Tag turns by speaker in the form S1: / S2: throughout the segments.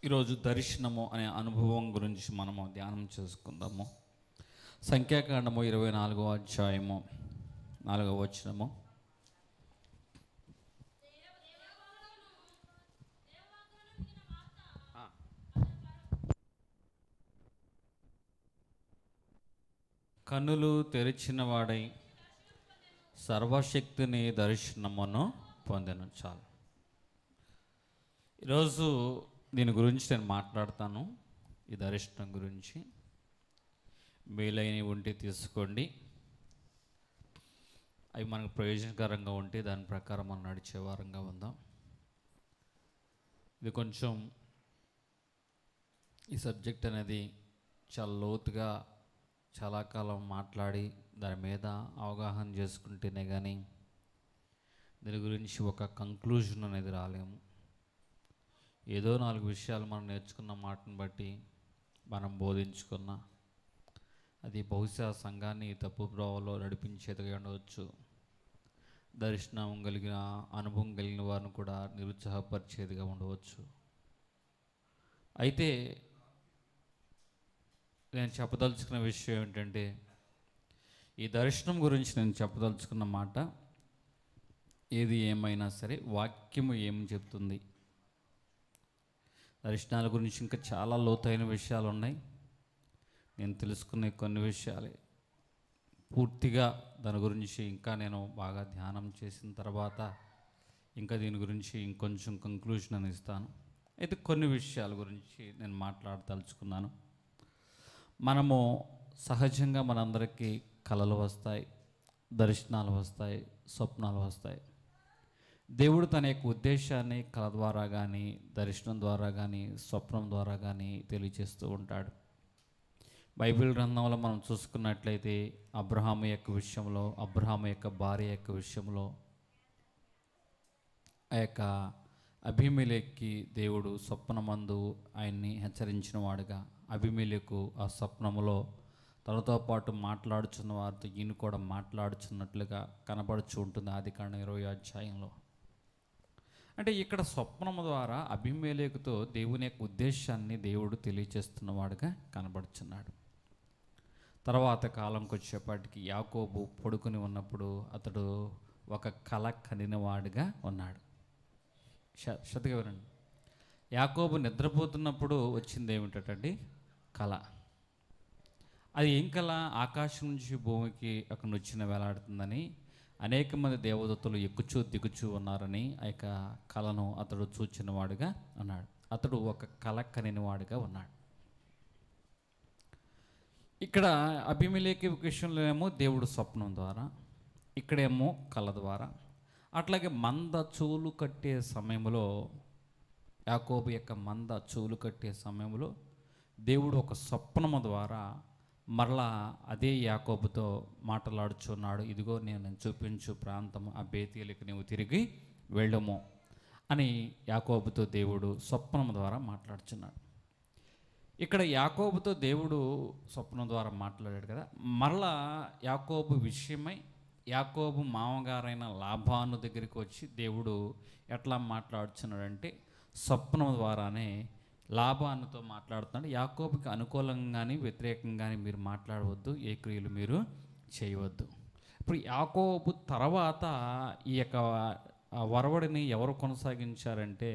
S1: ఈరోజు దర్శనము అనే అనుభవం గురించి మనము ధ్యానం చేసుకుందాము. సంఖ్యాకాండము 24వ అధ్యాయము 4వ వచనము. కన్నులు తెరిచిన వాడై సర్వశక్తిని దర్శనమును పొందెను. చాలు. ఈరోజు దీని గురించి నేను మాట్లాడతాను. ఈ దర్శనం గురించి మేలైన ఉంటే తీసుకోండి, అవి మనకు ప్రయోజనకరంగా ఉంటే దాని ప్రకారం మనం నడిచే వారంగా ఉందాం. ఇది కొంచెం ఈ సబ్జెక్ట్ అనేది చాలా లోతుగా చాలా కాలం మాట్లాడి దాని మీద అవగాహన చేసుకుంటేనే కానీ దీని గురించి ఒక కంక్లూజన్ అనేది రాలేము. ఏదో 4 విషయాలు మనం నేర్చుకున్న మాటను బట్టి మనం బోధించుకున్న అది బహుశా సంఘాన్ని తప్పు బ్రోవలో నడిపించేదిగా ఉండవచ్చు. దర్శనం కలిగిన అనుభవం కలిగిన వారిని కూడా నిరుత్సాహపరిచేదిగా ఉండవచ్చు. అయితే నేను చెప్పదలుచుకున్న విషయం ఏంటంటే, ఈ దర్శనం గురించి నేను చెప్పదలుచుకున్న మాట, ఏది ఏమైనా సరే వాక్యము ఏమి చెప్తుంది. దర్శనాల గురించి ఇంకా చాలా లోతైన విషయాలు ఉన్నాయి. నేను తెలుసుకునే కొన్ని విషయాలే. పూర్తిగా దాని గురించి ఇంకా నేను బాగా ధ్యానం చేసిన తర్వాత ఇంకా దీని గురించి ఇంకొంచెం కంక్లూజన్ అని ఇస్తాను. అయితే కొన్ని విషయాల గురించి నేను మాట్లాడదలుచుకున్నాను. మనము సహజంగా మనందరికీ కలలు వస్తాయి, దర్శనాలు వస్తాయి, స్వప్నాలు వస్తాయి. దేవుడు తన యొక్క ఉద్దేశాన్ని కళ ద్వారా కానీ, దర్శనం ద్వారా కానీ, స్వప్నం ద్వారా కానీ తెలియజేస్తూ ఉంటాడు. బైబిల్ గ్రంథంలో మనం చూసుకున్నట్లయితే అబ్రహాము యొక్క విషయంలో, అబ్రహాము యొక్క భార్య యొక్క విషయంలో, ఆ యొక్క అబీమెలెకుకి దేవుడు స్వప్నమందు ఆయన్ని హెచ్చరించిన వాడుగా, అబీమెలెకు ఆ స్వప్నములో తనతో పాటు మాట్లాడుచున్న వారితో ఈయన కూడా మాట్లాడుచున్నట్లుగా కనబడుచు ఉంటుంది ఆదికాండం 20వ అధ్యాయంలో. అంటే ఇక్కడ స్వప్నము ద్వారా అబీమెలెకుతో దేవుని యొక్క ఉద్దేశాన్ని దేవుడు తెలియజేస్తున్నవాడుగా కనబడుచున్నాడు. తర్వాత కాలంకి వచ్చేపాటికి యాకోబు పడుకుని ఉన్నప్పుడు అతడు ఒక కల కనినవాడుగా ఉన్నాడు. శ్రద్ధగా వినండి. యాకోబు నిద్రపోతున్నప్పుడు వచ్చింది ఏమిటండి? కళ. అది ఏం కళ? ఆకాశం నుంచి భూమికి అక్కడ వచ్చిన వేలాడుతుందని, అనేక మంది దేవదత్తులు ఎక్కుచూ దిగుచూ ఉన్నారని ఆ యొక్క కళను అతడు చూచినవాడుగా ఉన్నాడు. అతడు ఒక కళ కనినవాడుగా ఉన్నాడు. ఇక్కడ అబీమెలెకు విషయంలో ఏమో దేవుడు స్వప్నం ద్వారా, ఇక్కడేమో కళ ద్వారా. అట్లాగే మంద చెవులు కట్టే సమయంలో, యాకోబు యొక్క మంద చెవులు కట్టే సమయంలో దేవుడు ఒక స్వప్నము ద్వారా మరలా అదే యాకోబుతో మాట్లాడుచున్నాడు. ఇదిగో నేను చూపించు ప్రాంతం ఆ బేతేలుకు నీవు తిరిగి వెళ్ళము అని యాకోబుతో దేవుడు స్వప్నం ద్వారా మాట్లాడుచున్నాడు. ఇక్కడ యాకోబుతో దేవుడు స్వప్నం ద్వారా మాట్లాడాడు కదా. మరలా యాకోబు విషయమై యాకోబు మామగారైన లాబాను దగ్గరికి వచ్చి దేవుడు ఎట్లా మాట్లాడుచున్నాడంటే, స్వప్నం ద్వారానే లాబానుతో మాట్లాడుతున్నాడు. యాకోబుకి అనుకూలంగాని వ్యతిరేకంగాని మీరు మాట్లాడవద్దు, ఏ క్రియలు మీరు చేయవద్దు. ఇప్పుడు యాకోబు తర్వాత ఈ యొక్క వరవడిని ఎవరు కొనసాగించారంటే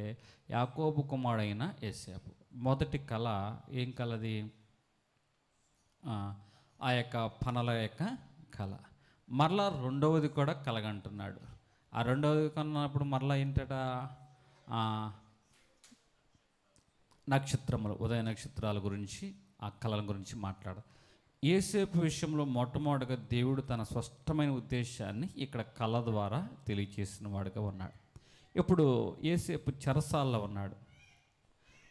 S1: యాకోబు కుమారుడైన యోసేపు. మొదటి కళ ఏం కళది? ఆ యొక్క పనల యొక్క కళ. మరలా రెండవది కూడా కలగంటున్నాడు. ఆ రెండవది కన్నప్పుడు మరలా ఏంటట? నక్షత్రములు, ఉదయ నక్షత్రాల గురించి, ఆ కళల గురించి మాట్లాడు. యోసేపు విషయంలో మొట్టమొదటిగా దేవుడు తన స్పష్టమైన ఉద్దేశాన్ని ఇక్కడ కళ ద్వారా తెలియచేసిన వాడుగా ఉన్నాడు. ఇప్పుడు యోసేపు చెరసాల్లో ఉన్నాడు.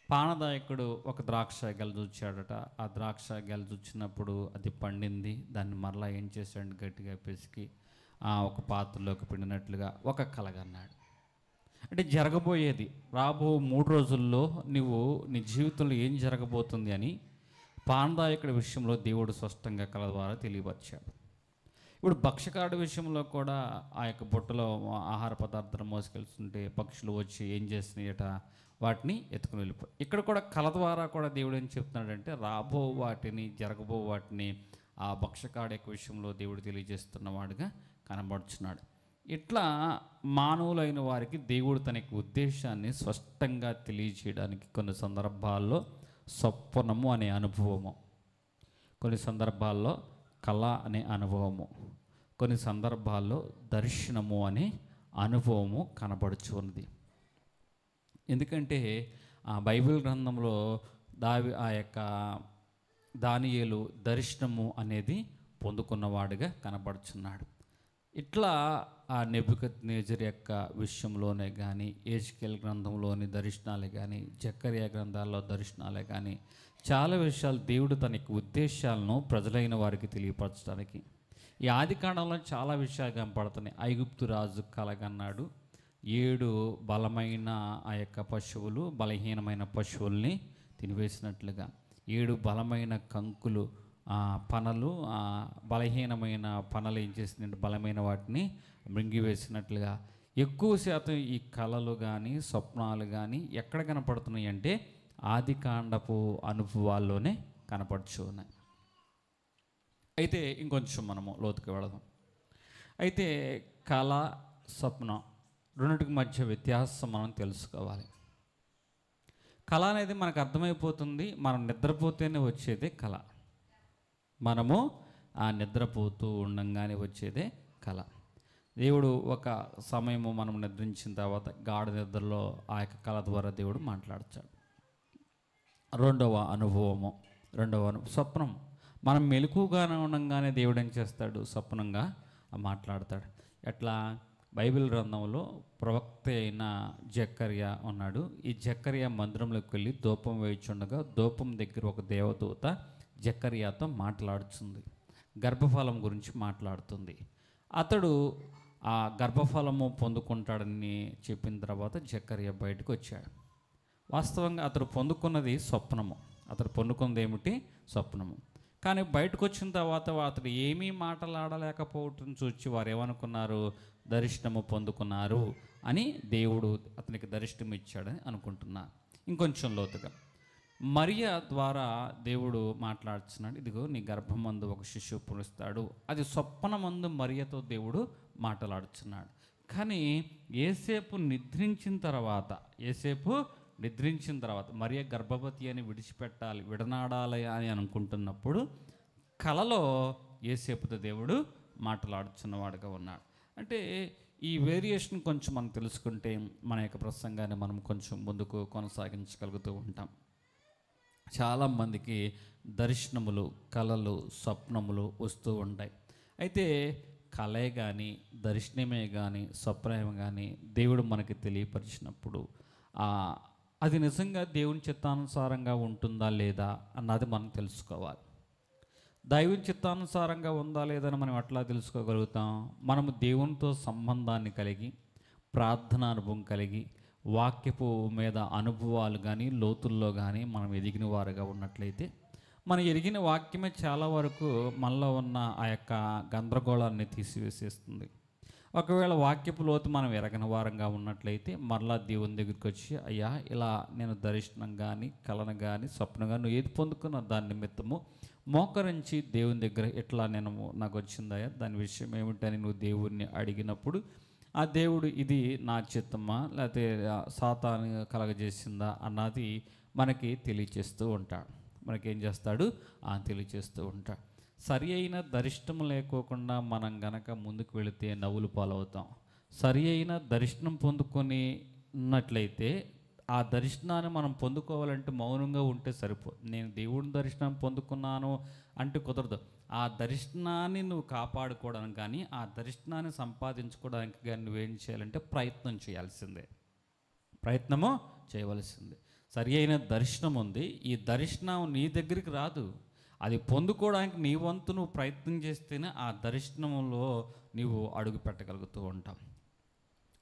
S1: పానదాయకుడు ఒక ద్రాక్ష గెల చూచాడట. ఆ ద్రాక్ష గెల చూచినప్పుడు అది పండింది. దాన్ని మరలా ఏం చేశాడు? గట్టిగా పిసికి ఒక పాత్రలోకి పిండినట్లుగా ఒక కలగన్నాడు. అంటే జరగబోయేది, రాబో 3 రోజుల్లో నీ జీవితంలో ఏం జరగబోతుంది అని పానదాయకుడి విషయంలో దేవుడు స్పష్టంగా కళ ద్వారా తెలియపరిచాడు. ఇప్పుడు భక్ష్యకాడు విషయంలో కూడా ఆ యొక్క బుట్టలో ఆహార పదార్థాలు మోసుకెళ్తుంటే పక్షులు వచ్చి ఏం చేస్తున్నాయట, వాటిని ఎత్తుకుని వెళ్ళిపోయి. ఇక్కడ కూడా కళ ద్వారా కూడా దేవుడు ఏం చెప్తున్నాడంటే రాబో వాటిని, జరగబో వాటిని ఆ భక్ష్యకాడు యొక్క విషయంలో దేవుడు తెలియజేస్తున్నవాడుగా కనబడుచున్నాడు. ఇట్లా మానవులైన వారికి దేవుడు తన యొక్క ఉద్దేశాన్ని స్పష్టంగా తెలియజేయడానికి కొన్ని సందర్భాల్లో స్వప్నము అనే అనుభవము, కొన్ని సందర్భాల్లో కళ అనే అనుభవము, కొన్ని సందర్భాల్లో దర్శనము అనే అనుభవము కనబడుచు ఉన్నది. ఎందుకంటే ఆ బైబిల్ గ్రంథంలో ఆ యొక్క దానియేలు దర్శనము అనేది పొందుకున్నవాడుగా కనబడుచున్నాడు. ఇట్లా ఆ నెబుకద్నెజరు యొక్క విషయంలోనే కానీ, యెహెజ్కేలు గ్రంథంలోని దర్శనాలే కానీ, జకర్యా గ్రంథాల్లో దర్శనాలే కానీ, చాలా విషయాలు దేవుడు తన యొక్క ఉద్దేశాలను ప్రజలైన వారికి తెలియపరచడానికి, ఈ ఆది కాండంలో చాలా విషయాలు కనపడుతున్నాయి. ఐగుప్తు రాజు కలగన్నాడు, 7 బలమైన ఆ యొక్క పశువులు బలహీనమైన పశువుల్ని తినివేసినట్లుగా, 7 బలమైన కంకులు పనలు బలహీనమైన పనలు ఏం చేసిందంటే బలమైన వాటిని మృంగివేసినట్లుగా, ఎక్కువ శాతం ఈ కళలు కానీ స్వప్నాలు కానీ ఎక్కడ కనపడుతున్నాయి అంటే ఆది కాండపు అనుభవాల్లోనే కనపడుచు ఉన్నాయి. అయితే ఇంకొంచెం మనము లోతుకు వెళదాం. అయితే కళ స్వప్నం రెండింటికి మధ్య వ్యత్యాసం మనం తెలుసుకోవాలి. కళ అనేది మనకు అర్థమైపోతుంది, మనం నిద్రపోతేనే వచ్చేదే కళ. మనము ఆ నిద్రపోతూ ఉండంగానే వచ్చేదే కళ. దేవుడు ఒక సమయము మనం నిద్రించిన తర్వాత గాఢ నిద్రలో ఆ యొక్క కళ ద్వారా దేవుడు మాట్లాడతాడు. రెండవ అనుభవము, స్వప్నం. మనం మెలకుగానే ఉండంగానే దేవుడు ఏం చేస్తాడు, స్వప్నంగా మాట్లాడతాడు. ఎట్లా? బైబిల్ గ్రంథంలో ప్రవక్త అయిన జకర్యా ఉన్నాడు. ఈ జకర్యా మందిరంలోకి వెళ్ళి ధూపం వేయుచుండగా ధూపం దగ్గర ఒక దేవదూత జకర్యాతో మాట్లాడుతుంది, గర్భఫలం గురించి మాట్లాడుతుంది. అతడు ఆ గర్భఫలము పొందుకుంటాడని చెప్పిన తర్వాత జకర్యా బయటకు వచ్చాడు. వాస్తవంగా అతడు పొందుకున్నది స్వప్నము, అతడు పొందుకున్నది ఏమిటి? స్వప్నము. కానీ బయటకు వచ్చిన తర్వాత అతడు ఏమీ మాట్లాడలేకపోవటం చూచి వారు ఏమనుకున్నారు, దర్శనము పొందుకున్నారు అని దేవుడు అతనికి దర్శనం ఇచ్చాడని అనుకుంటున్నారు. ఇంకొంచెం లోతుగా మరియా ద్వారా దేవుడు మాట్లాడుతున్నాడు, ఇదిగో నీ గర్భమందు ఒక శిశువు పురుస్తాడు. అది స్వప్నమందు మరియతో దేవుడు మాట్లాడుతున్నాడు. కానీ ఏసేపు నిద్రించిన తర్వాత మరియ గర్భవతి అని విడిచిపెట్టాలి, విడనాడాలి అని అనుకుంటున్నప్పుడు కలలో ఏసేపుతో దేవుడు మాట్లాడుతున్నవాడుగా ఉన్నాడు. అంటే ఈ వేరియేషన్ కొంచెం మనం తెలుసుకుంటే మన యొక్క ప్రసంగాన్ని మనం కొంచెం ముందుకు కొనసాగించగలుగుతూ ఉంటాం. చాలామందికి దర్శనములు, కళలు, స్వప్నములు వస్తూ ఉంటాయి. అయితే కళే కానీ, దర్శనమే కానీ, స్వప్నమే కానీ దేవుడు మనకి తెలియపరిచినప్పుడు అది నిజంగా దేవుని చిత్తానుసారంగా ఉంటుందా లేదా అన్నది మనం తెలుసుకోవాలి. దైవం చిత్తానుసారంగా ఉందా లేదని మనం ఎట్లా తెలుసుకోగలుగుతాం? మనము దేవునితో సంబంధాన్ని కలిగి, ప్రార్థన అనుభవం కలిగి, వాక్యపు మీద అనుభవాలు కానీ, లోతుల్లో కానీ మనం ఎదిగిన వారుగా ఉన్నట్లయితే, మనం ఎరిగిన వాక్యమే చాలా వరకు మనలో ఉన్న ఆ యొక్క గందరగోళాన్ని తీసివేసేస్తుంది. ఒకవేళ వాక్యపు లోతు మనం ఎరగని వారంగా ఉన్నట్లయితే మరలా దేవుని దగ్గరికి వచ్చి, అయ్యా ఇలా నేను దర్శనం కానీ, కళను కానీ, స్వప్నం కానీ నువ్వు ఏది పొందుకున్న దాని నిమిత్తము మోకరించి దేవుని దగ్గర ఇట్లా నాకు వచ్చిందయ్యా, దాని విషయం ఏమిటని నువ్వు దేవుణ్ణి అడిగినప్పుడు ఆ దేవుడు ఇది నా చిత్తమా లేకపోతే సాతాను కలగజేసిందా అన్నది మనకి తెలియచేస్తూ ఉంటాడు. మనకేం చేస్తాడు? తెలియచేస్తూ ఉంటాడు. సరి అయిన దర్శనం లేకోకుండా మనం గనక ముందుకు వెళితే నవ్వులు పాలవుతాం. సరి అయిన దర్శనం పొందుకొని ఉన్నట్లయితే ఆ దర్శనాన్ని మనం పొందుకోవాలంటే మౌనంగా ఉంటే సరిపోదు. నేను దేవుని దర్శనం పొందుకున్నాను అంటే కుదరదు. ఆ దర్శనాన్ని నువ్వు కాపాడుకోవడానికి కానీ, ఆ దర్శనాన్ని సంపాదించుకోవడానికి కానీ నువ్వేం చేయాలంటే ప్రయత్నం చేయవలసిందే. సరి అయిన దర్శనం ఉంది, ఈ దర్శనం నీ దగ్గరికి రాదు. అది పొందుకోవడానికి నీ వంతు నువ్వు ప్రయత్నం చేస్తేనే ఆ దర్శనంలో నీవు అడుగు పెట్టగలుగుతూ ఉంటావు.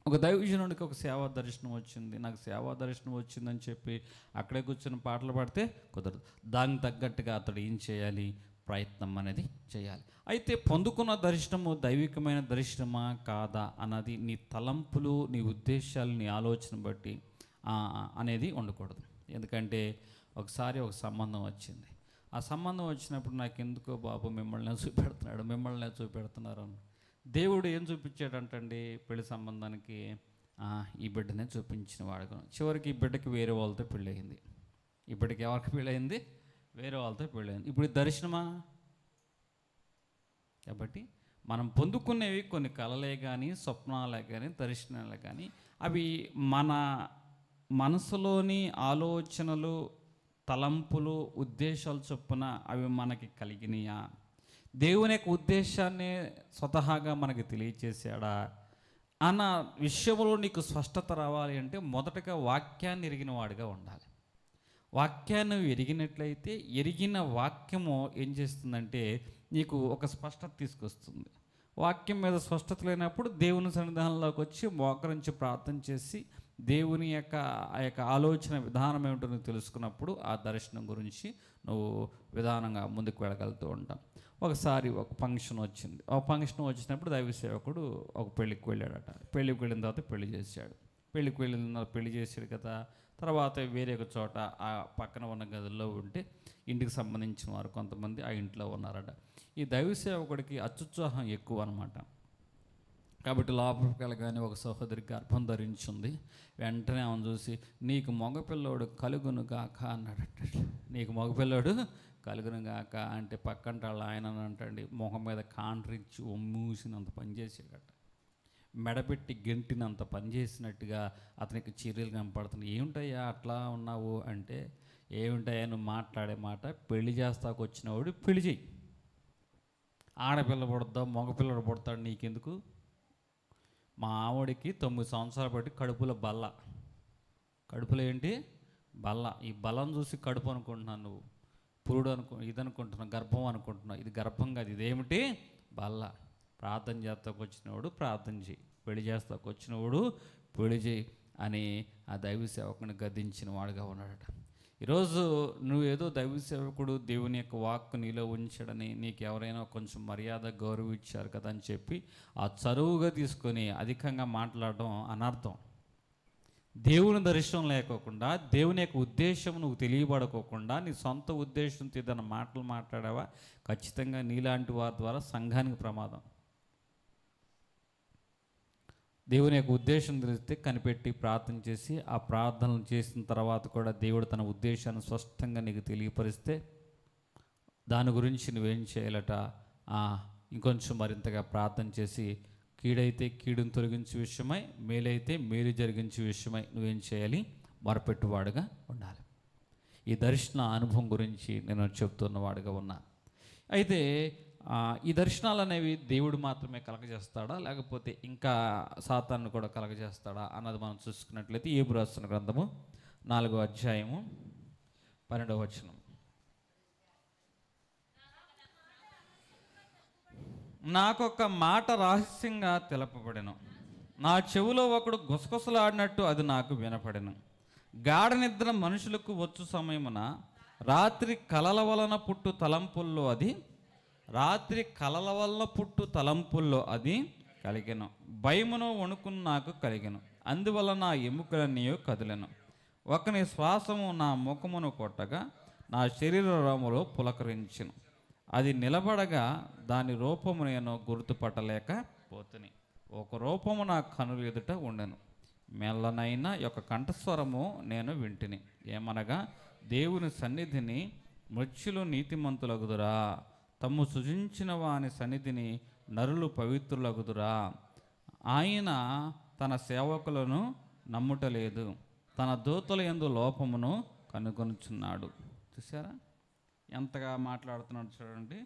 S1: ఒక దైవజనుడికి ఒక సేవా దర్శనం వచ్చింది, నాకు సేవా దర్శనం వచ్చిందని చెప్పి అక్కడే కూర్చొని పాటలు పాడితే కుదరదు. దానికి తగ్గట్టుగా అతడు ఏం చేయాలి? ప్రయత్నం అనేది చేయాలి. అయితే పొందుకున్న దర్శనము దైవికమైన దర్శనమా కాదా అన్నది నీ తలంపులు, నీ ఉద్దేశాలు, నీ ఆలోచన బట్టి అనేది ఉండకూడదు. ఎందుకంటే ఒకసారి ఒక సంబంధం వచ్చింది. ఆ సంబంధం వచ్చినప్పుడు నాకు ఎందుకో బాబు మిమ్మల్ని చూపెడుతున్నారు అని దేవుడు ఏం చూపించాడంటండి, పెళ్లి సంబంధానికి ఈ బిడ్డనే చూపించిన వాడుగా. చివరికి ఈ బిడ్డకి వేరే వాళ్ళతో పెళ్ళయింది. ఈ బిడ్డకి ఎవరికి పెళ్ళయింది? వేరే వాళ్ళతో పెళ్ళయింది. ఇప్పుడు దర్శనమా? కాబట్టి మనం పొందుకునేవి కొన్ని కలలే కానీ, స్వప్నాలే కానీ, దర్శనాలే కానీ, అవి మన మనసులోని ఆలోచనలు, తలంపులు, ఉద్దేశాలు చొప్పున అవి మనకి కలిగినాయా? దేవుని యొక్క ఉద్దేశాన్ని స్వతహాగా మనకి తెలియచేశాడా అన్న విషయంలో నీకు స్పష్టత రావాలి అంటే మొదటగా వాక్యాన్ని ఎరిగిన వాడిగా ఉండాలి. వాక్యాన్ని ఎరిగినట్లయితే ఎరిగిన వాక్యము ఏం చేస్తుందంటే నీకు ఒక స్పష్టత తీసుకొస్తుంది. వాక్యం మీద స్పష్టత లేనప్పుడు దేవుని సన్నిధానంలోకి వచ్చి మోకరించి ప్రార్థన చేసి దేవుని యొక్క ఆ యొక్క ఆలోచన విధానం ఏమిటో నువ్వు తెలుసుకున్నప్పుడు ఆ దర్శనం గురించి నువ్వు విధానంగా ముందుకు వెళ్ళగలుగుతూ ఉంటాం. ఒకసారి ఒక ఫంక్షన్ వచ్చింది. ఆ ఫంక్షన్ వచ్చినప్పుడు దైవ సేవకుడు ఒక పెళ్ళికి వెళ్ళాడట. పెళ్ళికి వెళ్ళిన తర్వాత పెళ్లి చేశాడు కదా. తర్వాత వేరే ఒక చోట ఆ పక్కన ఉన్న గదుల్లో ఉంటే ఇంటికి సంబంధించిన వారు కొంతమంది ఆ ఇంట్లో ఉన్నారట. ఈ దైవ సేవకుడికి అత్యుత్సాహం ఎక్కువ అనమాట. కాబట్టి లోపలికి వెళ్ళగానే ఒక సహోదరి గర్భం ధరించింది. వెంటనే ఆమెను చూసి నీకు మగపిల్లోడు కలుగును గాక అన్నాడట. నీకు మగపిల్లోడు కలుగును గాక అంటే పక్కంట వాళ్ళ ఆయన అంటండి మొహం మీద కాండ్రించి మూసినంత పనిచేసాడట. మెడపెట్టి గెంటినంత పనిచేసినట్టుగా అతనికి చర్యలు కనపడుతున్నాయి. ఏమిటయ్యా అట్లా ఉన్నావు అంటే, ఏమిటయ్యా నువ్వు మాట్లాడే మాట, పెళ్లి చేస్తాకు వచ్చినవాడు పెళ్లి చెయ్యి. ఆడపిల్ల పుడతా మగపిల్లడు పుడతాడు నీకెందుకు? మా ఆవిడికి 9 సంవత్సరాలు బట్టి కడుపులో బల్ల. కడుపులో ఏంటి? బల్ల. ఈ బలం చూసి కడుపు అనుకుంటున్నాను, నువ్వు పురుడు ఇదనుకుంటున్నావు, గర్భం అనుకుంటున్నావు. ఇది గర్భం కాదు, ఇదేమిటి? బల్ల. ప్రార్థన చేస్తాకు వచ్చినవాడు ప్రార్థన చేయి, పెళ్లి చేస్తాకు వచ్చినవాడు పెళ్లి చేయి అని ఆ దైవ సేవకుని గద్దించిన వాడుగా ఉన్నాడట. ఈరోజు నువ్వేదో దైవ సేవకుడు దేవుని యొక్క వాక్కు నీలో ఉంచాడని నీకు ఎవరైనా కొంచెం మర్యాద గౌరవం ఇచ్చారు కదా అని చెప్పి ఆ చరువుగా తీసుకొని అధికంగా మాట్లాడడం అనర్థం. దేవుని దర్శనం లేకోకుండా, దేవుని యొక్క ఉద్దేశం నువ్వు తెలియబడుకోకుండా నీ సొంత ఉద్దేశంతో ఏదైనా మాటలు మాట్లాడావా, ఖచ్చితంగా నీలాంటి వారి ద్వారా సంఘానికి ప్రమాదం. దేవుని యొక్క ఉద్దేశం తెలిస్తే కనిపెట్టి ప్రార్థన చేసి ఆ ప్రార్థనలు చేసిన తర్వాత కూడా దేవుడు తన ఉద్దేశాన్ని స్పష్టంగా నీకు తెలియపరిస్తే దాని గురించి నువ్వేం చేయాలట, ఇంకొంచెం మరింతగా ప్రార్థన చేసి కీడైతే కీడును తొలగించే విషయమై, మేలైతే మేలు జరిగించే విషయమై నువ్వేం చేయాలి? మొరపెట్టువాడుగా ఉండాలి. ఈ దర్శన అనుభవం గురించి నేను చెప్తున్నవాడుగా ఉన్నా. అయితే ఈ దర్శనాలు అనేవి దేవుడు మాత్రమే కలగజేస్తాడా, లేకపోతే ఇంకా సాతాను కూడా కలగజేస్తాడా అన్నది మనం చూసుకున్నట్లయితే హెబ్రీ రాసిన గ్రంథము 4వ అధ్యాయము 12వ వచనం. నాకొక మాట రహస్యంగా తెలపబడెను, నా చెవిలో ఒకడు గుసగుసలాడినట్టు అది నాకు వినపడెను. గాఢ నిద్ర మనుషులకు వచ్చు సమయమున రాత్రి కలల వలన పుట్టు తలంపుల్లో అది కలిగెను. భయమును వణుకును నాకు కలిగెను. అందువల్ల నా ఎముకలన్నీ కదిలెను. ఒకని శ్వాసము నా ముఖమును కొట్టగా నా శరీరములో పులకరించెను. అది నిలబడగా దాని రూపము నేను గుర్తుపట్టలేకపోతుని. ఒక రూపము నా కనుల ఎదుట ఉండెను. మెల్లనైన యొక్క కంఠస్వరము నేను వింటిని. ఏమనగా, దేవుని సన్నిధిని మృత్యులు నీతిమంతులగుదురా, తమ్ము సృజించిన వాని సన్నిధిని నరులు పవిత్రులగుదురా. ఆయన తన సేవకులను నమ్ముటలేదు, తన దూతల యందు లోపమును కనుగొనుచున్నాడు. చూసారా ఎంతగా మాట్లాడుతున్నాడు చూడండి.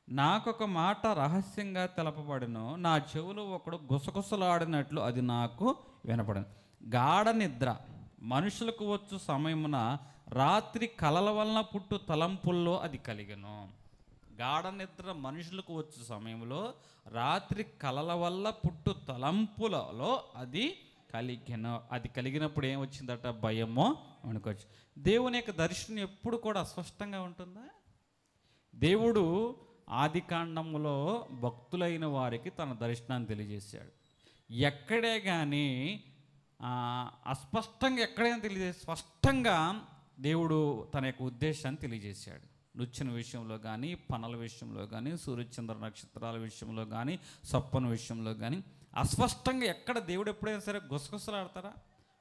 S1: నాకొక మాట రహస్యంగా తెలపబడిను, నా చెవులు ఒకడు గుసగుసలాడినట్లు అది నాకు వినపడను. గాఢ నిద్ర మనుషులకు వచ్చు సమయమున రాత్రి కలల వలన పుట్టు తలంపుల్లో అది కలిగెను. గాఢ నిద్ర మనుషులకు వచ్చు సమయంలో రాత్రి కలల వల్ల పుట్టు తలంపులలో అది కలిగెను. అది కలిగినప్పుడు ఏం వచ్చిందట? భయమో అనుకోవచ్చు. దేవుని యొక్క దర్శనం ఎప్పుడు కూడా అస్పష్టంగా ఉంటుందా? దేవుడు ఆదికాండములో భక్తులైన వారికి తన దర్శనాన్ని తెలియజేశాడు. ఎక్కడే కానీ అస్పష్టంగా ఎక్కడైనా తెలియజేసి స్పష్టంగా దేవుడు తన యొక్క ఉద్దేశాన్ని తెలియజేశాడు. నృత్యన విషయంలో కానీ, పనుల విషయంలో కానీ, సూర్యచంద్ర నక్షత్రాల విషయంలో కానీ, సొప్పన విషయంలో కానీ అస్పష్టంగా ఎక్కడ దేవుడు ఎప్పుడైనా సరే గుసగుసలాడతారా?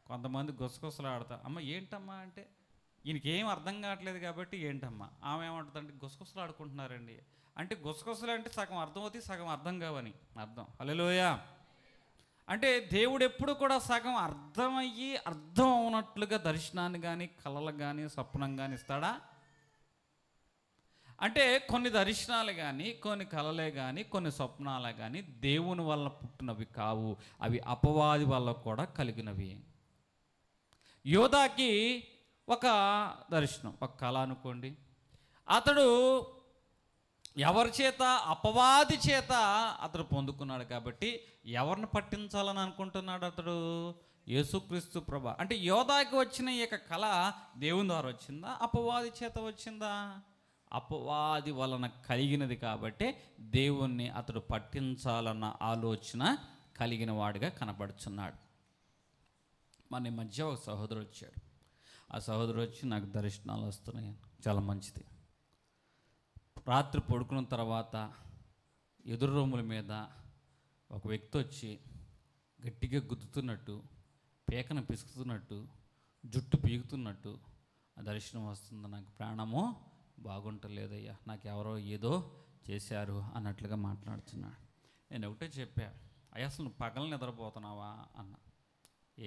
S1: కొంతమంది గుసగుసలాడతారు. అమ్మ ఏంటమ్మా అంటే, ఈయనకి ఏం అర్థం కావట్లేదు కాబట్టి ఏంటమ్మా. ఆమె ఏమంటుందంటే గుసగుసలు ఆడుకుంటున్నారండి అంటే, గుసగుసలు అంటే సగం అర్థమవుతాయి, సగం అర్థం కావని అర్థం. హల్లెలూయా. అంటే దేవుడు ఎప్పుడు కూడా సగం అర్థమయ్యి అర్థం అవునట్లుగా దర్శనాన్ని కానీ, కళలు కానీ, స్వప్నం కానీ ఇస్తాడా? అంటే కొన్ని దర్శనాలు కానీ, కొన్ని కళలే కానీ, కొన్ని స్వప్నాలే కానీ దేవుని వల్ల పుట్టినవి కావు, అవి అపవాది వల్ల కూడా కలిగినవి. యోధాకి ఒక దర్శనం, ఒక కళ అనుకోండి. అతడు ఎవరి చేత? అపవాది చేత అతడు పొందుకున్నాడు. కాబట్టి ఎవరిని పట్టించాలని అనుకుంటున్నాడు అతడు? యేసుక్రీస్తు ప్రభు. అంటే యోధాకి వచ్చిన ఈ యొక్క కళ దేవుని ద్వారా వచ్చిందా, అపవాది చేత వచ్చిందా? అపవాది వలన కలిగినది. కాబట్టి దేవుణ్ణి అతడు పట్టించాలన్న ఆలోచన కలిగిన వాడిగా కనపడుచున్నాడు. మన మధ్య ఒక సహోదరుడు వచ్చాడు. ఆ సహోదరుడు వచ్చి, నాకు దర్శనాలు వస్తున్నాయి. చాలా మంచిది. రాత్రి పడుకున్న తర్వాత ఎదురు రూముల మీద ఒక వ్యక్తి వచ్చి గట్టిగా గుద్దుతున్నట్టు, పేకను పిసుకుతున్నట్టు, జుట్టు పీకుతున్నట్టు ఆ దర్శనం వస్తుంది. నాకు ప్రాణము బాగుంటలేదయ్యా, నాకు ఎవరో ఏదో చేశారు అన్నట్లుగా మాట్లాడుతున్నాడు. నేను ఒకటే చెప్పా, అయ్యా అసలు నువ్వు పగలు నిద్రపోతున్నావా అన్న.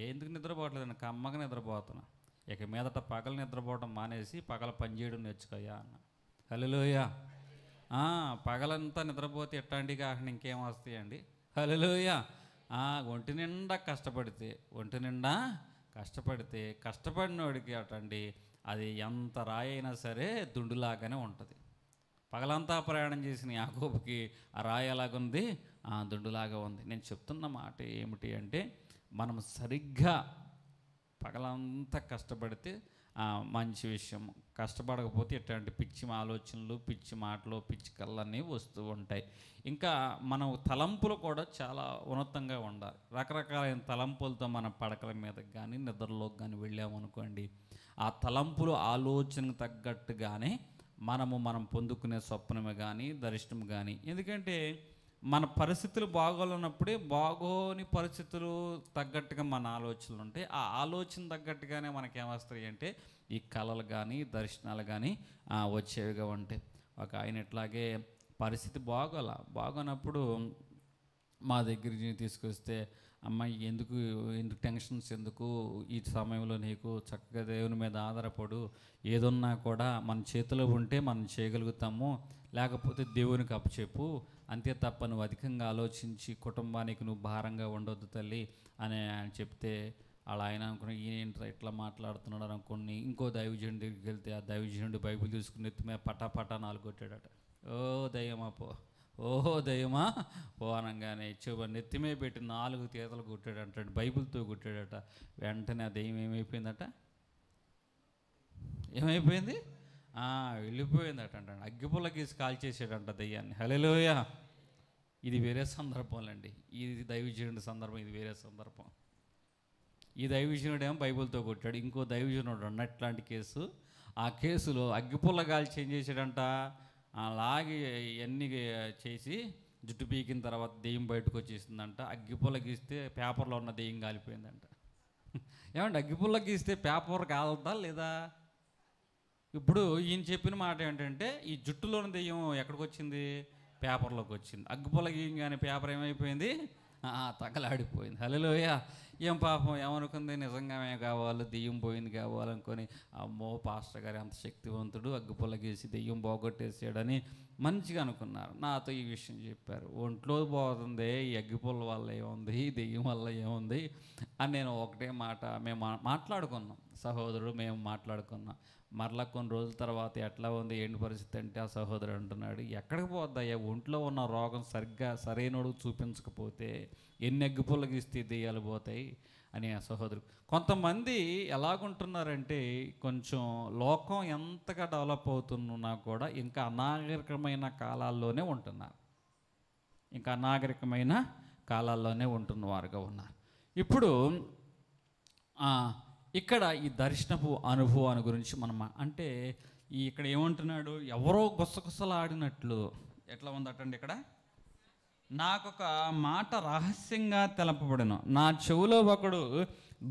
S1: ఎందుకు నిద్రపోవట్లేదు? నాకు అమ్మగా నిద్రపోతున్నా. ఇక మీదట పగలు నిద్రపోవడం మానేసి పగల పనిచేయడం నేర్చుకోయా అన్న. హల్లెలూయా. పగలంతా నిద్రపోతే ఎట్లాంటిగా ఇంకేం వస్తాయండి? హల్లెలూయా. ఒంటి నిండా కష్టపడితే కష్టపడినోడికి అటండి అది ఎంత రాయి అయినా సరే దుండులాగానే ఉంటుంది. పగలంతా ప్రయాణం చేసిన యాకోబుకి ఆ రాయి ఎలాగుంది? దుండులాగా ఉంది. నేను చెప్తున్న మాట ఏమిటి అంటే, మనం సరిగ్గా పగలంతా కష్టపడితే మంచి విషయం. కష్టపడకపోతే ఇట్లాంటి పిచ్చి ఆలోచనలు, పిచ్చి మాటలు, పిచ్చి కళ్ళన్నీ వస్తూ ఉంటాయి. ఇంకా మనం తలంపులు కూడా చాలా ఉన్నతంగా ఉండాలి. రకరకాలైన తలంపులతో మన పడకల మీదకి కానీ, నిద్రలోకి కానీ వెళ్ళామనుకోండి, ఆ తలంపులు ఆలోచనకు తగ్గట్టుగానే మనం పొందుకునే స్వప్నమే కానీ, దర్శనం కానీ. ఎందుకంటే మన పరిస్థితులు బాగోలేనప్పుడే బాగోని పరిస్థితులు తగ్గట్టుగా మన ఆలోచనలు ఉంటాయి. ఆ ఆలోచన తగ్గట్టుగానే మనకేమొస్తాయి అంటే ఈ కళలు కానీ, దర్శనాలు కానీ వచ్చేవిగా ఉంటాయి. ఒక ఆయన ఇట్లాగే పరిస్థితి బాగోనప్పుడు మా దగ్గరికి తీసుకొస్తే, అమ్మాయి ఎందుకు టెన్షన్స్ ఎందుకు, ఈ సమయంలో నీకు చక్కగా దేవుని మీద ఆధారపడు, ఏదున్నా కూడా మన చేతిలో ఉంటే మనం చేయగలుగుతాము, లేకపోతే దేవునికి అప్పచెప్పు, అంతే తప్ప నువ్వు అధికంగా ఆలోచించి కుటుంబానికి నువ్వు భారంగా ఉండొద్దు తల్లి అని చెప్తే, అలా ఆయన అనుకుని ఈయన ఇట్లా మాట్లాడుతున్నాడు అనుకుని ఇంకో దైవజనుడి దగ్గరికి వెళ్తే ఆ దైవజనుడు బైబిల్ తీసుకుని ఎత్తుమే పటాపటా 4 కొట్టాడట. ఓహో దయ్యమా పో అనగానే నెత్తిమే పెట్టి 4 తీతలు కొట్టాడంట, బైబిల్తో కొట్టాడట. వెంటనే ఆ దయ్యం ఏమైపోయిందట? వెళ్ళిపోయిందట. అగ్గిపుల్ల గీసి కాల్చేసాడంట దయ్యాన్ని. హల్లెలూయా. ఇది వేరే సందర్భంలండి. ఇది దైవజనుడి సందర్భం, ఇది వేరే సందర్భం. ఈ దైవజనుడు ఏమో బైబిల్తో కొట్టాడు. ఇంకో దైవజనుడు అన్నట్లాంటి కేసు. ఆ కేసులో అగ్గిపుల్ల కాల్చి ఏం చేశాడంట, అలాగే ఇవన్నీ చేసి జుట్టు పీకిన తర్వాత దెయ్యం బయటకు వచ్చేసిందంట. అగ్గిపుల్ల గీస్తే పేపర్లో ఉన్న దెయ్యం కాలిపోయిందంట. ఏమంటే అగ్గిపుల్ల గీస్తే పేపర్ కాలుతా లేదా? ఇప్పుడు ఈయన చెప్పిన మాట ఏంటంటే, ఈ జుట్టులోని దెయ్యం ఎక్కడికి వచ్చింది? పేపర్లోకి వచ్చింది. అగ్గిపుల్ల గీయగానే పేపర్ ఏమైపోయింది? తగలాడిపోయింది. హల్లెలూయా. ఏం పాపం ఏమనుకుంది, నిజంగానే కావాలి, దెయ్యం పోయింది కావాలనుకొని, అమ్మో పాస్టర్ గారు అంత శక్తివంతుడు, అగ్గిపుల్ల గీసి దెయ్యం పోగొట్టేసాడని మంచిగా అనుకున్నారు. నాతో ఈ విషయం చెప్పారు. ఒంట్లో పోతుంది, ఈ అగ్గిపుల్ల వల్ల ఏముంది, ఈ దెయ్యం వల్ల ఏముంది అని నేను ఒకటే మాట మేము మాట్లాడుకున్నాం. సహోదరుడు మేము మాట్లాడుకున్నాం. మరలా కొన్ని రోజుల తర్వాత ఎట్లా ఉంది ఏంటి పరిస్థితి అంటే, ఆ సహోదరుడు అంటున్నాడు, ఎక్కడికి పోద్దయ్యా, ఒంట్లో ఉన్న రోగం సరిగ్గా సరైనడు చూపించకపోతే ఎన్ని అగ్గిపుల్లకి ఇస్తే దెయ్యాలు పోతాయి అని ఆ సహోదరు. కొంతమంది ఎలాగుంటున్నారంటే కొంచెం లోకం ఎంతగా డెవలప్ అవుతున్నా కూడా ఇంకా అనాగరికమైన కాలాల్లోనే ఉంటున్నారు. ఇంకా అనాగరికమైన కాలాల్లోనే ఉంటున్నవారుగా ఉన్నారు. ఇప్పుడు ఇక్కడ ఈ దర్శనపు అనుభవాన్ని గురించి మనం అంటే ఇక్కడ ఏమంటున్నాడు, ఎవరో గుసగుసలాడినట్లు ఎట్లా ఉందటండి ఇక్కడ, నాకొక మాట రహస్యంగా తెలపబడెను, నా చెవులో ఒకడు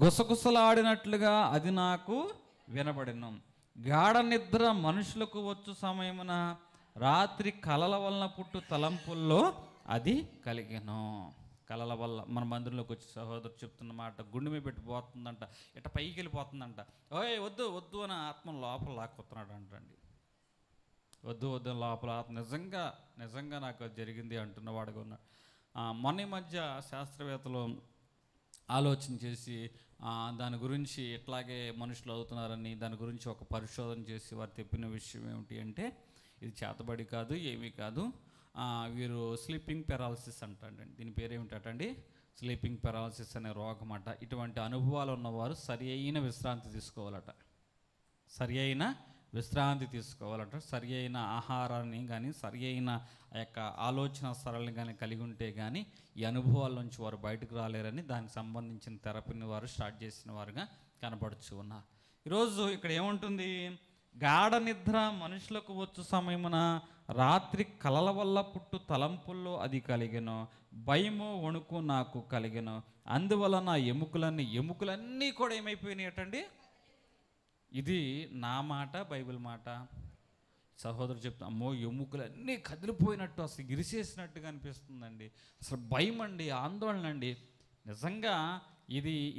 S1: గుసగుసలాడినట్లుగా అది నాకు వినబడెను. గాఢ నిద్ర మనుషులకు వచ్చు సమయమున రాత్రి కలల వలన పుట్టు తలంపుల్లో అది కలిగెను. కలల వల్ల మన మందిరంలోకి వచ్చి సహోదరు చెప్తున్న మాట గుండె మీద పెట్టిపోతుందంట, ఇట పైకి వెళ్ళిపోతుందంట. ఓయ్ వద్దు వద్దు అని ఆత్మ లోపల లాక్కొస్తున్నాడు అంటండి. వద్దు వద్దు లోపల నిజంగా నాకు అది జరిగింది అంటున్నవాడుగా ఉన్నాడు. మొన్న మధ్య శాస్త్రవేత్తలు ఆలోచన చేసి దాని గురించి ఎట్లాగే మనుషులు అవుతున్నారని దాని గురించి ఒక పరిశోధన చేసి వారు చెప్పిన విషయం ఏమిటి అంటే, ఇది చేతబడి కాదు, ఏమీ కాదు, వీరు స్లీపింగ్ పెరాలసిస్ అంటండి. దీని పేరు ఏమిటండి, స్లీపింగ్ పెరాలసిస్ అనే రోగం అట. ఇటువంటి అనుభవాలు ఉన్నవారు సరి అయిన విశ్రాంతి తీసుకోవాలట, సరి అయిన ఆహారాన్ని కానీ సరి అయిన ఆ యొక్క ఆలోచన సరళిని కానీ కలిగి ఉంటే కానీ ఈ అనుభవాల నుంచి వారు బయటకు రాలేరని దానికి సంబంధించిన థెరపీని వారు స్టార్ట్ చేసిన వారుగా కనపడుచు ఉన్నారు. ఈరోజు ఇక్కడ ఏముంటుంది, గాఢ నిద్ర మనుషులకు వచ్చు సమయమున రాత్రి కలల వల్ల పుట్టు తలంపుల్లో అది కలిగెను, భయము వణుకు నాకు కలిగెను, అందువలన ఎముకలన్నీ కూడా ఏమైపోయినాయటండి. ఇది నా మాట, బైబిల్ మాట. సహోదరు చెప్తా, అమ్మో ఎముకలన్నీ కదిలిపోయినట్టు, అసలు గిరిసేసినట్టుగా అనిపిస్తుందండి. అసలు భయం అండి, ఆందోళన అండి. నిజంగా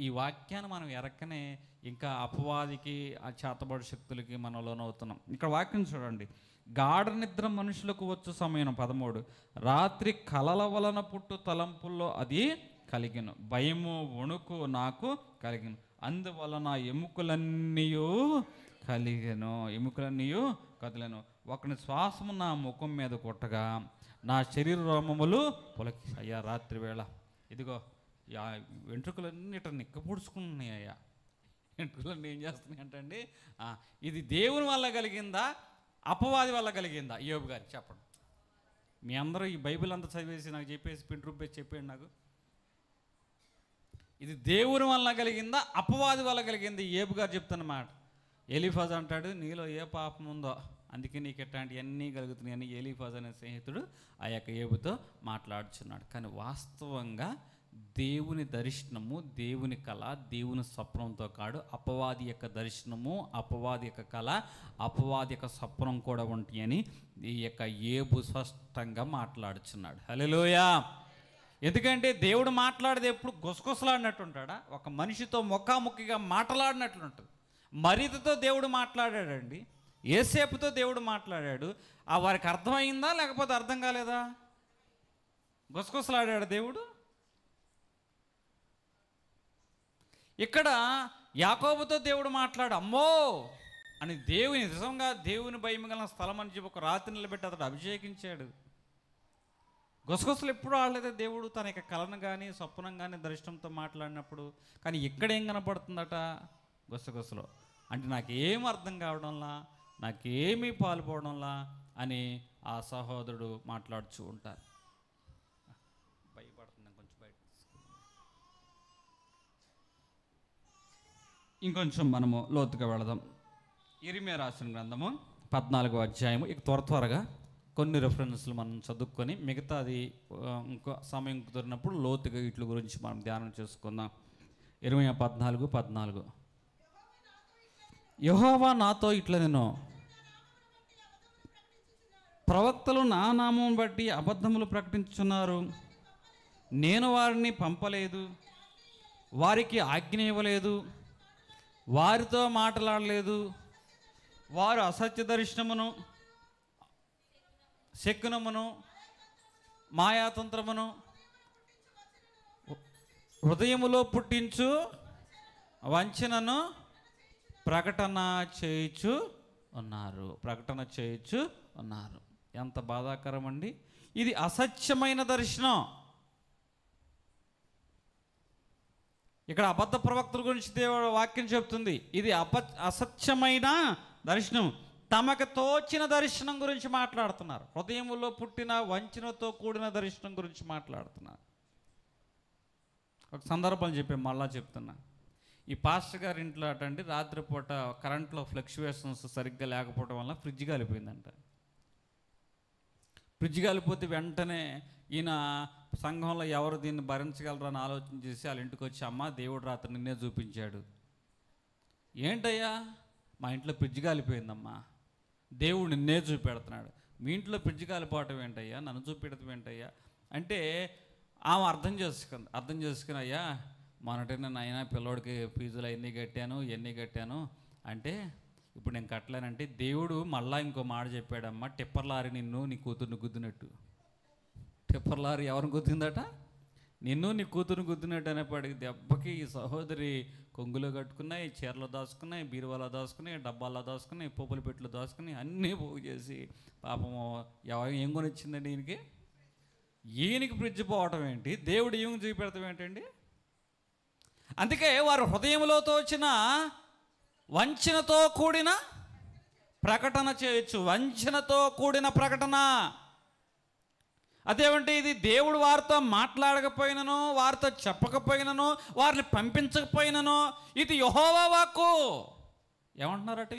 S1: ఈ వాక్యాన్ని మనం ఎరక్కనే ఇంకా అపవాదికి ఆ చేతబడి శక్తులకి మనం లోనవుతున్నాం. ఇక్కడ వాక్యం చూడండి, గాఢ నిద్ర మనుషులకు వచ్చు సమయం 13, రాత్రి కలల వలన పుట్టు తలంపుల్లో అది కలిగెను, భయము వణుకు నాకు కలిగెను, అందువలన ఎముకలన్నీ కదిలెను, ఒకని శ్వాసము నా ముఖం మీద కొట్టగా నా శరీర రోమములు పొలకి. అయ్యా రాత్రి వేళ ఇదిగో వెంట్రుకలన్నీ ఇట్లా నిక్కపొడుచుకున్నాయి. అయ్యా వెంట్రుకలన్నీ ఏం చేస్తున్నాయి అంటండి, ఇది దేవుని వల్ల కలిగిందా అపవాది వల్ల కలిగిందా? యోబు గారు చెప్పండి. మీ అందరూ ఈ బైబిల్ అంతా చదివేసి నాకు చెప్పేసి పిండి రూపేసి చెప్పండి నాకు, ఇది దేవుని వల్ల కలిగిందా అపవాది వల్ల కలిగింది? యోబు గారు చెప్తున్నమాట. ఎలీఫజ్ అంటాడు, నీలో ఏ పాపం ఉందో అందుకే నీకు ఎట్లాంటివన్నీ కలుగుతున్నాయి అని ఎలీఫజ్ అనే స్నేహితుడు ఆ యొక్క యోబుతో మాట్లాడుచున్నాడు. కానీ వాస్తవంగా దేవుని దర్శనము, దేవుని కళ, దేవుని స్వప్నంతో కాడు, అపవాది యొక్క దర్శనము, అపవాది యొక్క కళ, అపవాది యొక్క స్వప్నం కూడా ఉంటాయని ఈ యొక్క యోబు స్పష్టంగా మాట్లాడుచున్నాడు. హల్లెలూయా. ఎందుకంటే దేవుడు మాట్లాడేది ఎప్పుడు గుసగుసలాడినట్టు ఉంటాడా, ఒక మనిషితో ముఖాముఖిగా మాట్లాడినట్లు ఉంటుంది. మరీతతో దేవుడు మాట్లాడాడండి, ఏసేపుతో దేవుడు మాట్లాడాడు. వారికి అర్థమైందా లేకపోతే అర్థం కాలేదా? గుసగుసలాడాడు దేవుడు. ఇక్కడ యాకోబుతో దేవుడు మాట్లాడు, అమ్మో అని నిజంగా దేవుని భయం గల స్థలం అని చెప్పి ఒక రాత్రి నిలబెట్టి అతడు అభిషేకించాడు. గుసగుసలు ఎప్పుడు ఆడలేదే దేవుడు తన యొక్క కళను కానీ స్వప్నం కానీ దర్శనంతో మాట్లాడినప్పుడు. కానీ ఇక్కడేం కనపడుతుందట గుసగుసలో, అంటే నాకేం అర్థం కావడంలా, నాకేమీ పాల్పోవడంలా అని ఆ సహోదరుడు మాట్లాడుతూ ఉంటారు. భయపడుతుంది, కొంచెం బయట ఇంకొంచెం మనము లోతుగా వెళదాం. ఇర్మియా రాసిన గ్రంథము 14వ అధ్యాయము. ఇక త్వరగా కొన్ని రెఫరెన్స్లు మనం చదువుకొని మిగతాది ఇంకో సమయం కుదిరినప్పుడు లోతుగా వీటి గురించి మనం ధ్యానం చేసుకుందాం. ఇర్మియా 14:14. యెహోవా నాతో ఇట్లా, నేను ప్రవక్తలు నా నామం బట్టి అబద్ధములు ప్రకటించుచున్నారు, నేను వారిని పంపలేదు, వారికి ఆజ్ఞ ఇవ్వలేదు, వారితో మాట్లాడలేదు, వారు అసత్య దర్శనమును, శకునమును, మాయాతంత్రమును హృదయములో పుట్టించు వంచనను ప్రకటన చేయుచు ఉన్నారు. ఎంత బాధాకరం అండి. ఇది అసత్యమైన దర్శనం. ఇక్కడ అబద్ధ ప్రవక్తల గురించి దేవుడు వాక్యం చెప్తుంది. ఇది అసత్యమైన దర్శనం, తమకు తోచిన దర్శనం గురించి మాట్లాడుతున్నారు. హృదయంలో పుట్టిన వంచనతో కూడిన దర్శనం గురించి మాట్లాడుతున్నారు. ఒక సందర్భం చెప్పాను, మళ్ళా చెప్తున్నా. ఈ పాస్టర్ గారి ఇంట్లో అటండి రాత్రిపూట కరెంట్లో ఫ్లక్చువేషన్స్ సరిగ్గా లేకపోవడం వల్ల ఫ్రిడ్జ్ కాలిపోయిందంట. ఫ్రిడ్జ్ కాలిపోతే వెంటనే ఈయన సంఘంలో ఎవరు దీన్ని భరించగలరని ఆలోచన చేసి వాళ్ళ ఇంటికి వచ్చి, అమ్మ దేవుడు రాత్రి నిన్నే చూపించాడు. ఏంటయ్యా, మా ఇంట్లో ఫ్రిడ్జ్ కాలిపోయిందమ్మా, దేవుడు నిన్నే చూపెడుతున్నాడు. మీ ఇంట్లో ఫ్రిడ్జ్ కాలిపోవటం ఏంటయ్యా, నన్ను చూపెడతాం ఏంటయ్యా అంటే ఆమె అర్థం చేసుకుని అయ్యా మొన్నటి నేను అయినా పిల్లోడికి ఫీజులు ఎన్ని కట్టాను అంటే ఇప్పుడు నేను కట్టలేనంటే దేవుడు మళ్ళా ఇంకో మాట చెప్పాడమ్మా, టిప్పర్ లారీ నిన్ను నీ కూతుర్ని గుద్దినట్టు. టిప్పర్ లారీ ఎవరిని గుద్దిందట? నిన్ను నీ కూతురుని గుద్దినట్టు అనేప్పటికి దెబ్బకి ఈ సహోదరి కొంగులో కట్టుకున్నాయి, చీరలో దాచుకున్నాయి, బీరువాలో దాచుకున్నాయి, డబ్బాల్లో దాచుకున్నాయి, పోపుల పెట్టులో దాచుకుని అన్నీ పోగు చేసి పాపము ఏం కొనిచ్చిందండి ఈయనకి ఫ్రిడ్జ్ పోవటం ఏంటి, దేవుడు ఏం చూపెడతాం ఏంటండి? అందుకే వారు హృదయంలో తోచిన వంచనతో కూడిన ప్రకటన చేయొచ్చు. వంచనతో కూడిన ప్రకటన అదేమంటే ఇది దేవుడు వారితో మాట్లాడకపోయినను, వారితో చెప్పకపోయినను, వారిని పంపించకపోయినను ఇది యెహోవా వాక్కు. ఏమంటున్నారట?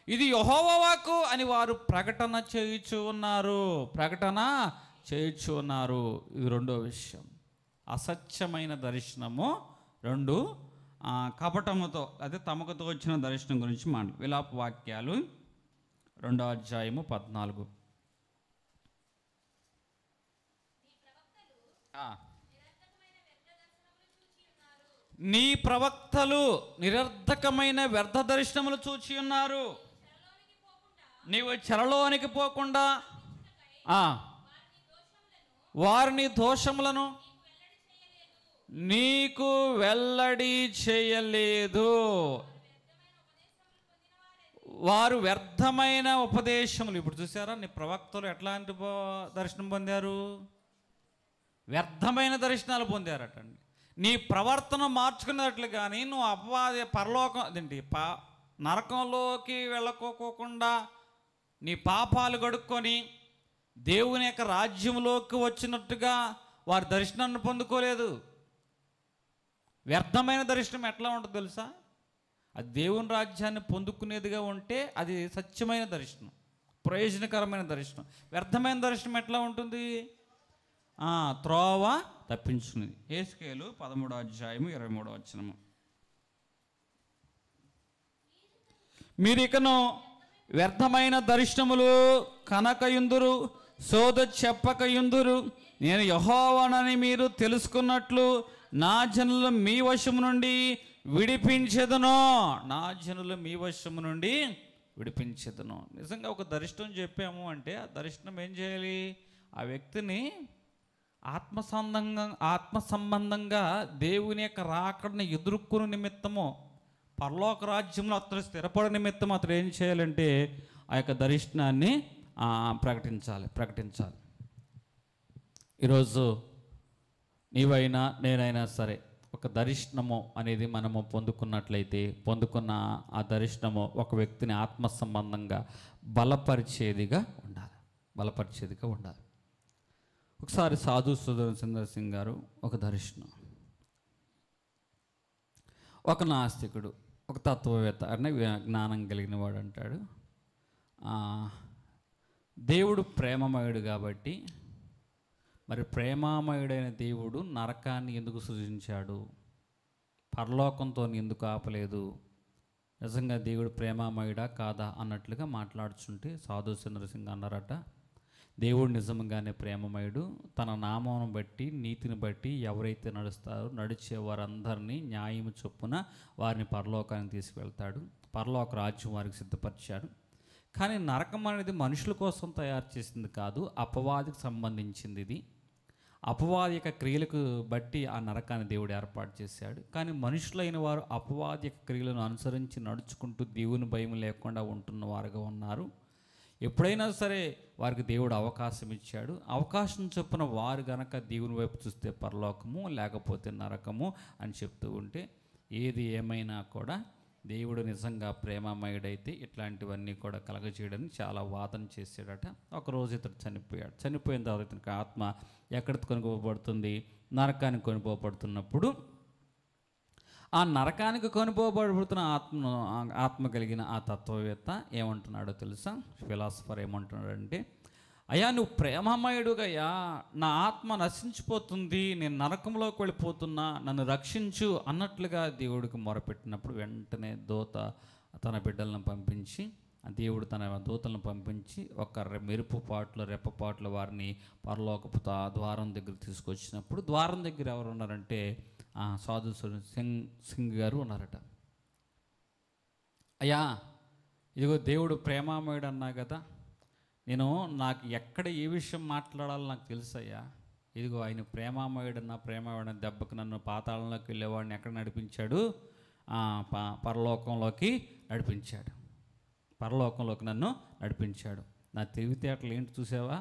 S1: ఇది యెహోవా వాక్కు అని వారు ప్రకటన చేయుచు ఉన్నారు. ఇది రెండో విషయం, అసత్యమైన దర్శనము. రెండు, కపటముతో అదే తమకు తోచిన దర్శనం గురించి విలాప వాక్యాలు 2వ అధ్యాయము 14. నీ ప్రవక్తలు నిరర్థకమైన వ్యర్థ దర్శనములు చూచి ఉన్నారు. నీవు చెరలోనికి పోకుండా వారిని దోషములను నీకు వెల్లడి చేయలేదు. వారు వ్యర్థమైన ఉపదేశములు. ఇప్పుడు చూసారా, నీ ప్రవక్తలు ఎట్లాంటి దర్శనం పొందారు? వ్యర్థమైన దర్శనాలు పొందారటండి. నీ ప్రవర్తన మార్చుకున్నట్లు కానీ నువ్వు అపవాది పరలోకం అదేంటి నరకంలోకి వెళ్ళకోకుండా నీ పాపాలు గడుక్కొని దేవుని యొక్క రాజ్యంలోకి వచ్చినట్టుగా వారి దర్శనాన్ని పొందుకోలేదు. వ్యర్థమైన దర్శనం ఎట్లా ఉంటుంది తెలుసా? అది దేవుని రాజ్యాన్ని పొందుకునేదిగా ఉంటే అది సత్యమైన దర్శనం, ప్రయోజనకరమైన దర్శనం. వ్యర్థమైన దర్శనం ఎట్లా ఉంటుంది? త్రోవ తప్పించుకునేది. హెస్కేలు 13వ అధ్యాయము 23వ వచనము. మీరికను వ్యర్థమైన దర్శనములు కనకయుందురు, సోద చెప్పకయుందురు. నేను యెహోవానని మీరు తెలుసుకున్నట్లు నా జనులు మీ వశము నుండి విడిపించెదను. నిజంగా ఒక దర్శనం చెప్పాము అంటే ఆ దర్శనం ఏం చేయాలి? ఆ వ్యక్తిని ఆత్మ సంబంధంగా దేవుని యొక్క రాకడని ఎదుర్కొనే నిమిత్తము, పరలోక రాజ్యంలో అతను స్థిరపడే నిమిత్తం అతను ఏం చేయాలంటే ఆ యొక్క దర్శనాన్ని ప్రకటించాలి. ఈరోజు నీవైనా నేనైనా సరే ఒక దర్శనము అనేది మనము పొందుకున్న ఆ దర్శనము ఒక వ్యక్తిని ఆత్మ సంబంధంగా బలపరిచేదిగా ఉండాలి. ఒకసారి సాధు సుందర్ సింగ్ గారు ఒక దర్శనం, ఒక నాస్తికుడు, ఒక తత్వవేత్త అనే జ్ఞానం కలిగిన వాడు అంటాడు, దేవుడు ప్రేమమయుడు కాబట్టి మరి ప్రేమామయుడైన దేవుడు నరకాన్ని ఎందుకు సృజించాడు, పరలోకంతో ఎందుకు ఆపలేదు, నిజంగా దేవుడు ప్రేమామయుడా కాదా అన్నట్లుగా మాట్లాడుతుంటే సాధు సుందర్ సింగ్ అన్నారట, దేవుడు నిజంగానే ప్రేమమయుడు. తన నామమును బట్టి నీతిని బట్టి ఎవరైతే నడుస్తారో నడిచే వారందరినీ న్యాయం చొప్పున వారిని పరలోకానికి తీసుకువెళ్తాడు. పరలోక రాజ్యం వారికి సిద్ధపరిచాడు. కానీ నరకం అనేది మనుషుల కోసం తయారు చేసింది కాదు, అపవాదికి సంబంధించింది. ఇది అపవాది యొక్క క్రియలకు బట్టి ఆ నరకాన్ని దేవుడు ఏర్పాటు చేశాడు. కానీ మనుషులైన వారు అపవాది యొక్క క్రియలను అనుసరించి నడుచుకుంటూ దేవుని భయం లేకుండా ఉంటున్న వారుగా ఉన్నారు. ఎప్పుడైనా సరే వారికి దేవుడు అవకాశం ఇచ్చాడు. అవకాశం చొప్పున వారు గనక దేవుని వైపు చూస్తే పరలోకము, లేకపోతే నరకము అని చెప్తూ ఉంటే, ఏది ఏమైనా కూడా దేవుడు నిజంగా ప్రేమమయుడైతే ఇట్లాంటివన్నీ కూడా కలగజేయడానికి చాలా వాదన చేశాడట. ఒకరోజు ఇతడు చనిపోయాడు. చనిపోయిన తర్వాత ఇతనికి ఆత్మ ఎక్కడికి కొనుక్కోబడుతుంది? నరకానికి కొనుక్కోబడుతున్నప్పుడు ఆ నరకానికి కొనుక్కోబడుతున్న ఆత్మ కలిగిన ఆ తత్వవేత్త ఏమంటున్నాడో తెలుసా? ఫిలాసఫర్ ఏమంటున్నాడంటే, అయ్యా నువ్వు ప్రేమమయుడుగయ్యా, నా ఆత్మ నశించిపోతుంది, నేను నరకంలోకి వెళ్ళిపోతున్నా, నన్ను రక్షించు అన్నట్లుగా దేవుడికి మొరపెట్టినప్పుడు వెంటనే దూత తన బిడ్డలను పంపించి, దేవుడు తన దూతలను పంపించి ఒక మెరుపుపాట్లు రెప్పపాట్లు వారిని పరలోకపు ద్వారం దగ్గర తీసుకొచ్చినప్పుడు, ద్వారం దగ్గర ఎవరు ఉన్నారంటే సాధు సింగ్ గారు ఉన్నారట. అయ్యా ఇదిగో దేవుడు ప్రేమమయుడు అన్నా కదా, నాకు ఎక్కడ ఏ విషయం మాట్లాడాలో నాకు తెలుసయ్యా. ఇదిగో ఆయన ప్రేమమయుడన్న దెబ్బకు నన్ను పాతాళంలోకి వెళ్ళేవాడిని ఎక్కడ నడిపించాడు? పరలోకంలోకి నడిపించాడు. పరలోకంలోకి నన్ను నడిపించాడు. నా తెలివితేటలు ఏంటి చూసావా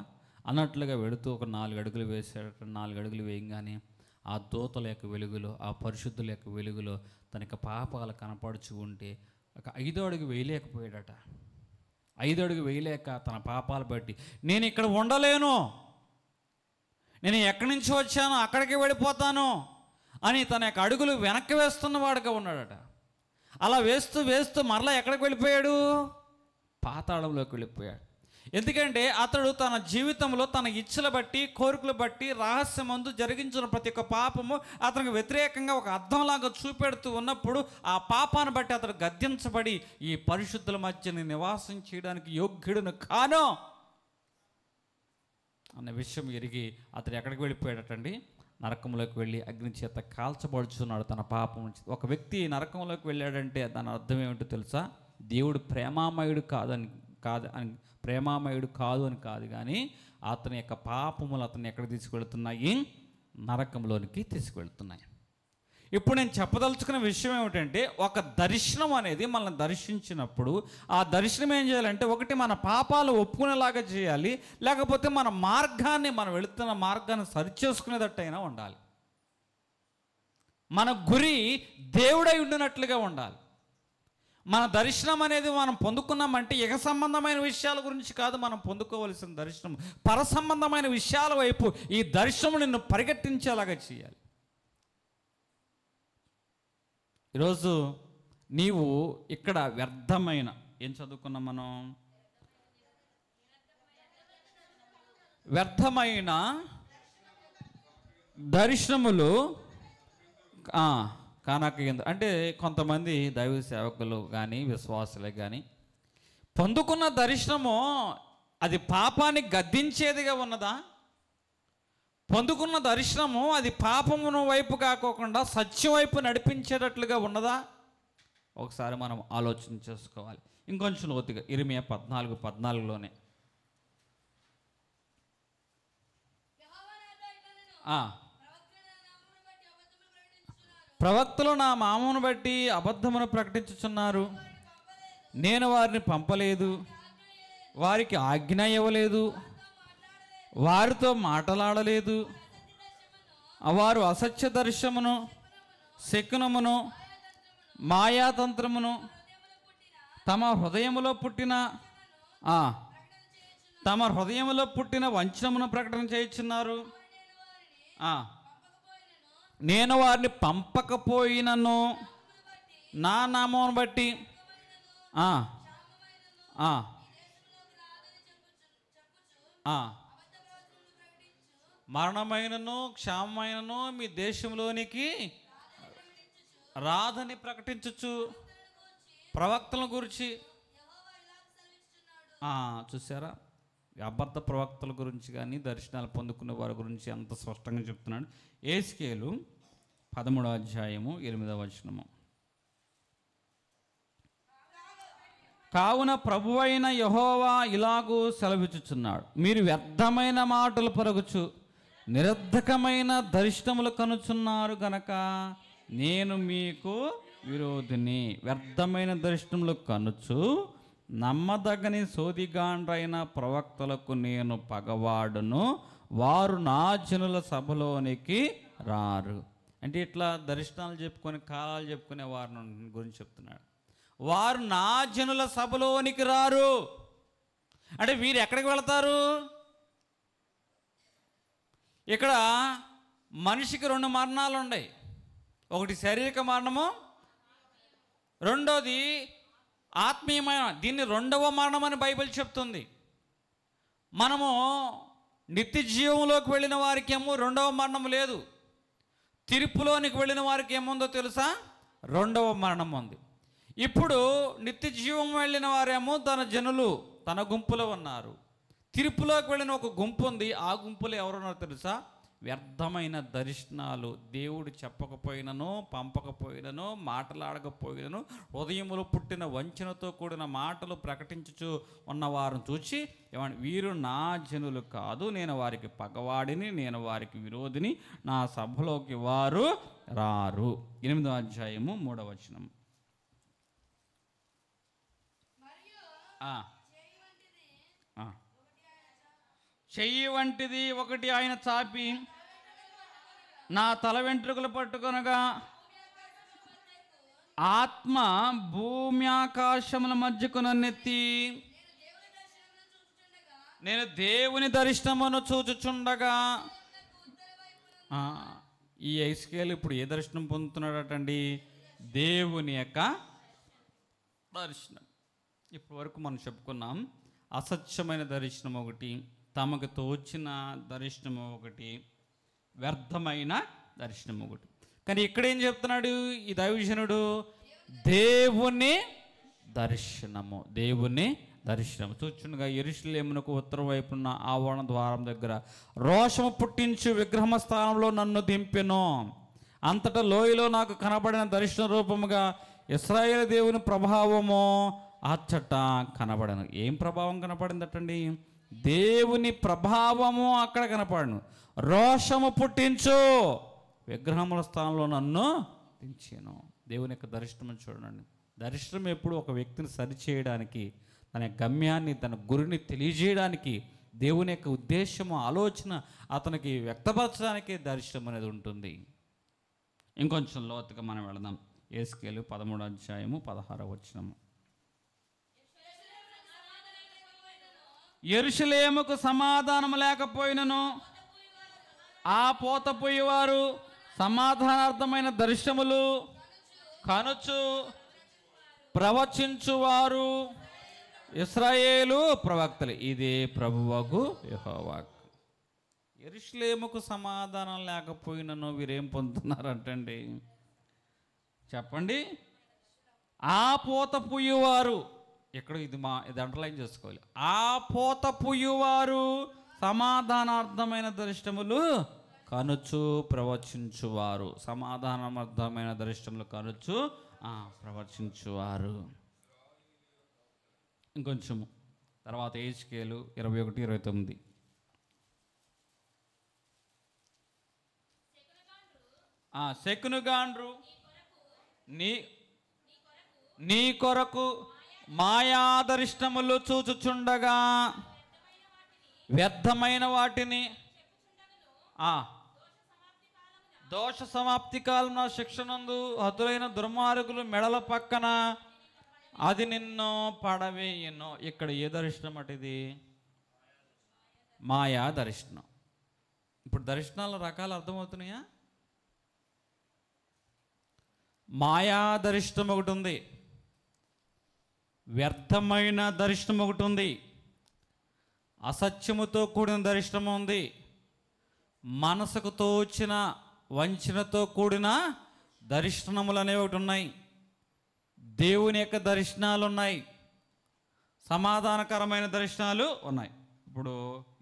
S1: అన్నట్లుగా వెళుతూ ఒక 4 అడుగులు వేసాడట. 4 అడుగులు వేయంగానే ఆ దూతల యొక్క వెలుగులో, ఆ పరిశుద్ధుల యొక్క వెలుగులో తనకి పాపాలు కనపడుచు ఉంటే ఒక 5వ అడుగు వేయలేకపోయాడట. 5వ అడుగు వేయలేక తన పాపాలు బట్టి నేను ఇక్కడ ఉండలేను, నేను ఎక్కడి నుంచి వచ్చానో అక్కడికి వెళ్ళిపోతాను అని తన యొక్క అడుగులు వెనక్కి వేస్తున్నవాడుగా ఉన్నాడట. అలా వేస్తూ వేస్తూ మరలా ఎక్కడికి వెళ్ళిపోయాడు? పాతాళంలోకి వెళ్ళిపోయాడు. ఎందుకంటే అతడు తన జీవితంలో తన ఇచ్చల బట్టి, కోరికలు బట్టి, రహస్యమందు జరిగించిన ప్రతి ఒక్క పాపము అతనికి వ్యతిరేకంగా ఒక అర్థంలాగా చూపెడుతూ ఉన్నప్పుడు ఆ పాపాన్ని బట్టి అతడు గద్దించబడి ఈ పరిశుద్ధుల మధ్య నివాసం చేయడానికి యోగ్యుడును కాను అన్న విషయం ఎరిగి అతడు ఎక్కడికి వెళ్ళిపోయాడటండి? నరకంలోకి వెళ్ళి అగ్ని చేత కాల్చబడుచున్నాడు తన పాపం నుంచి. ఒక వ్యక్తి నరకంలోకి వెళ్ళాడంటే దాని అర్థం ఏమిటో తెలుసా? దేవుడు ప్రేమామయుడు కాదు అని కాదు, కానీ అతని యొక్క పాపములు అతన్ని ఎక్కడ తీసుకువెళ్తున్నాయి? నరకంలోనికి తీసుకువెళ్తున్నాయి. ఇప్పుడు నేను చెప్పదలుచుకున్న విషయం ఏమిటంటే, ఒక దర్శనం అనేది మనల్ని దర్శించినప్పుడు ఆ దర్శనం ఏం చేయాలంటే, ఒకటి మన పాపాలు ఒప్పుకునేలాగా చేయాలి, లేకపోతే మనం వెళుతున్న మార్గాన్ని సరిచేసుకునేటట్టయినా ఉండాలి. మన గురి దేవుడై ఉండినట్లుగా ఉండాలి. మన దర్శనం అనేది మనం పొందుకున్నామంటే ఇహ సంబంధమైన విషయాల గురించి కాదు మనం పొందుకోవలసిన దర్శనం, పర సంబంధమైన విషయాల వైపు ఈ దర్శనం నిన్ను పరిగెట్టించేలాగా చేయాలి. ఈరోజు నీవు ఇక్కడ వ్యర్థమైన ఏం చదువుకున్నాం మనం? వ్యర్థమైన దర్శనములు కానక అంటే కొంతమంది దైవ సేవకులు కానీ విశ్వాసులే కానీ పొందుకున్న దర్శనము అది పాపాన్ని గద్దించేదిగా ఉన్నదా? పొందుకున్న దర్శనము అది పాపమును వైపు కాకోకుండా సత్యం వైపు నడిపించేటట్లుగా ఉన్నదా? ఒకసారి మనం ఆలోచన చేసుకోవాలి. ఇంకొంచెం లోతుగా ఇర్మియా 14:14లోనే ప్రవక్తలు నా నామమును బట్టి అబద్ధమును ప్రకటించుచున్నారు, నేను వారిని పంపలేదు, వారికి ఆజ్ఞ ఇవ్వలేదు, వారితో మాటలాడలేదు, వారు అసత్య దర్శనమును, శకునమును, మాయాతంత్రమును తమ హృదయములో పుట్టిన వంచనమును ప్రకటన చేయుచున్నారు. నేను వారిని పంపకపోయినను నా నామమును బట్టి మరణమైనను క్షామమైనను మీ దేశంలోనికి రాదని ప్రకటించుచు ప్రవక్తల గురించి చూసారా? అబద్ధ ప్రవక్తల గురించి కానీ దర్శనాలు పొందుకునే వారి గురించి ఎంత స్పష్టంగా చెప్తున్నాడు. యేసకేలు 13:8. కావున ప్రభువైన యెహోవా ఇలాగూ సెలవిచ్చుచున్నాడు, మీరు వ్యర్థమైన మాటలు పలుకుచు నిరర్ధకమైన దర్శనములు కనుచున్నారు గనక నేను మీకు విరోధిని. వ్యర్థమైన దర్శనములు కనుచు నమ్మదగని సోదిగాండ్రైన ప్రవక్తలకు నేను పగవాడును, వారు నా జనుల సభలోనికి రారు. అంటే ఇట్లా దర్శనాలు చెప్పుకొని కాలాలు చెప్పుకునే వారిని గురించి చెప్తున్నాడు. వారు నా జనుల సభలోనికి రారు అంటే వీరు ఎక్కడికి వెళతారు? ఇక్కడ మనిషికి 2 మరణాలు ఉన్నాయి. ఒకటి శారీరక మరణము, రెండోది ఆత్మీయమైన. దీన్ని 2వ మరణం అని బైబిల్ చెప్తుంది. మనము నిత్య జీవంలోకి వెళ్ళిన వారికి ఏమో 2వ మరణం లేదు. తీర్పులోనికి వెళ్ళిన వారికి ఏముందో తెలుసా? 2వ మరణం ఉంది. ఇప్పుడు నిత్య జీవం వెళ్ళిన వారేమో తన జనులు తన గుంపులో ఉన్నారు. తీర్పులోకి వెళ్ళిన ఒక గుంపు ఉంది. ఆ గుంపులో ఎవరున్నారో తెలుసా? వ్యర్థమైన దర్శనాలు, దేవుడు చెప్పకపోయినను, పంపకపోయినను, మాటలాడకపోయినను, హృదయములో పుట్టిన వంచనతో కూడిన మాటలు ప్రకటించుచు ఉన్న వారిని చూచి ఏమని, వీరు నా జనులు కాదు, నేను వారికి పగవాడిని, నేను వారికి విరోధిని, నా సభలోకి వారు రారు. 8వ అధ్యాయము 3వ వచనం. చెయ్యి వంటిది ఒకటి ఆయన చాపి నా తల వెంట్రుకలు పట్టుకొనగా ఆత్మ భూమి ఆకాశముల మధ్యకు నన్నెత్తి నేను దేవుని దర్శనమును చూచుచుండగా. ఈ ఐస్కేల్ ఇప్పుడు ఏ దర్శనం పొందుతున్నాడటండి? దేవుని యొక్క దర్శనం. ఇప్పటి వరకు మనం చెప్పుకున్నాం. అసత్యమైన దర్శనం ఒకటి, తమకు తోచిన దర్శనం ఒకటి, వ్యర్థమైన దర్శనం ఒకటి. కానీ ఇక్కడేం చెప్తున్నాడు ఈ దైవజనుడు? దేవుని దర్శనము, దేవుని దర్శనము. చూచుండగా యెరూషలేమునకు ఉత్తర వైపున ఆవరణ ద్వారం దగ్గర రోషము పుట్టించు విగ్రహమ స్థానంలో నన్ను దింపెను. అంతటా లోయలో నాకు కనబడిన దర్శన రూపముగా ఇశ్రాయేలు దేవుని ప్రభావము అచ్చట కనబడను. ఏం ప్రభావం కనపడిందటండి? దేవుని ప్రభావము అక్కడ కనపడను. రోషము పుట్టించు విగ్రహముల స్థానంలో నన్ను దించాను. దేవుని యొక్క దర్శనం చూడండి. దర్శనం ఎప్పుడు ఒక వ్యక్తిని సరిచేయడానికి, తన గమ్యాన్ని, తన గురిని తెలియజేయడానికి, దేవుని యొక్క ఉద్దేశము, ఆలోచన అతనికి వ్యక్తపరచడానికి దర్శనం అనేది ఉంటుంది. ఇంకొంచెం లోతుగా మనం వెళదాం. యేస్కేలు 13వ అధ్యాయము 16వ వచనము. యెరూషలేముకు సమాధానం లేకపోయినను ఆ పోతపోయేవారు సమాధానార్థమైన దర్శనములు కనుచు ప్రవచించువారు ఇశ్రాయేలు ప్రవక్తలు. ఇదే ప్రభువగు యెహోవా. యెరూషలేముకు సమాధానం లేకపోయినను వీరేం పొందుతున్నారంటండి? చెప్పండి. ఆ పోతపోయేవారు, ఇక్కడ ఇది అండర్లైన్ చేసుకోవాలి. ఆ పోతపోయేవారు సమాధానార్థమైన దర్శనములు కనుచు ప్రవచించువారు. సమాధానార్థమైన దర్శనములు కనుచు ప్రవచించువారు. ఇంకొంచెం తర్వాత యేస్కేలు 21:29. శకునుగాండ్రు నీ కొరకు మాయాదర్శనములు చూచుచుండగా వ్యర్థమైన వాటిని దోష సమాప్తి కాలం శిక్షనందు హతులైన దుర్మార్గులు మెడల పక్కన అది నిన్ను పడవేయను. ఇక్కడ ఏ దర్శనం అటిది? మాయా దర్శనం. ఇప్పుడు దర్శనాల రకాలు అర్థమవుతున్నాయా? మాయా దర్శనం ఒకటి ఉంది, వ్యర్థమైన దర్శనం ఒకటి ఉంది, అసత్యముతో కూడిన దర్శనం ఉంది, మనసుకు తోచిన వంచనతో కూడిన దర్శనములు అనేవి ఒకటి ఉన్నాయి, దేవుని యొక్క దర్శనాలు ఉన్నాయి, సమాధానకరమైన దర్శనాలు ఉన్నాయి. ఇప్పుడు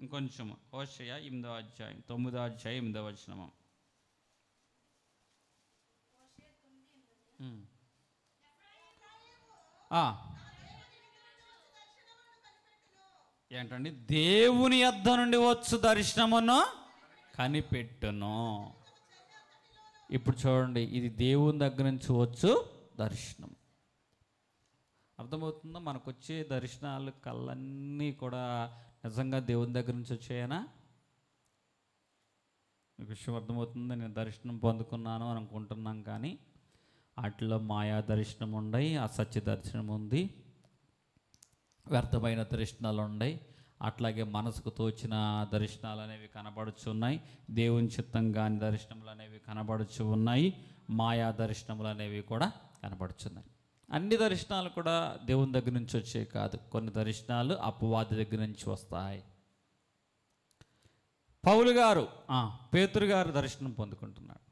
S1: ఇంకొంచెం హోషేయ 8వ అధ్యాయం 9వ అధ్యాయం 8వ వచనం. ఏంటండి? దేవుని యొద్ద నుండి వచ్చు దర్శనమును కనిపెట్టును. ఇప్పుడు చూడండి, ఇది దేవుని దగ్గర నుంచి వచ్చు దర్శనం. అర్థమవుతుందో? మనకు వచ్చే దర్శనాలు కళ్ళన్నీ కూడా నిజంగా దేవుని దగ్గర నుంచి వచ్చాయనా? మీకు విషయం అర్థమవుతుంది. నేను దర్శనం పొందుకున్నాను అని అనుకుంటున్నాం, కానీ వాటిలో మాయా దర్శనం ఉన్నాయి, అసత్య దర్శనం ఉంది, వ్యర్థమైన దర్శనాలు ఉన్నాయి, అట్లాగే మనసుకు తోచిన దర్శనాలు అనేవి కనబడుచున్నాయి, దేవుని చిత్తం కాని దర్శనములు అనేవి కనబడుచు ఉన్నాయి, మాయా దర్శనములు అనేవి కూడా కనబడుచున్నాయి. అన్ని దర్శనాలు కూడా దేవుని దగ్గర నుంచి వచ్చే కాదు, కొన్ని దర్శనాలు అపవాది దగ్గర నుంచి వస్తాయి. పౌలు గారు పేతురు గారు దర్శనం పొందుకుంటున్నాడు.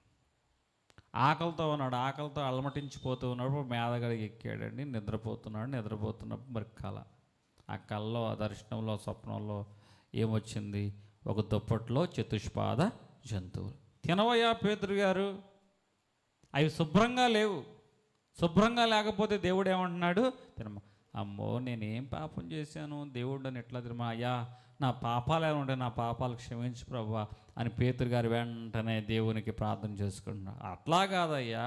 S1: ఆకలితో ఉన్నాడు, ఆకలితో అలమటించిపోతూ ఉన్నప్పుడు మేదగడికి ఎక్కాడండి. నిద్రపోతున్నప్పుడు మరి ఆ కళ్ళలో, ఆ దర్శనంలో, స్వప్నంలో ఏమొచ్చింది? ఒక దుప్పట్లో చతుష్పాద జంతువులు. తినవయ్యా పేతురు గారు, అవి శుభ్రంగా లేవు. శుభ్రంగా లేకపోతే దేవుడు ఏమంటున్నాడు? తినమా. అమ్మో, నేనేం పాపం చేశాను దేవుడు అని ఎట్లా తినమా? అయ్యా, నా పాపాలు ఏమైనా ఉంటే నా పాపాలు క్షమించు ప్రభువా అని పేతురు గారు వెంటనే దేవునికి ప్రార్థన చేసుకుంటున్నాడు. అట్లా కాదయ్యా,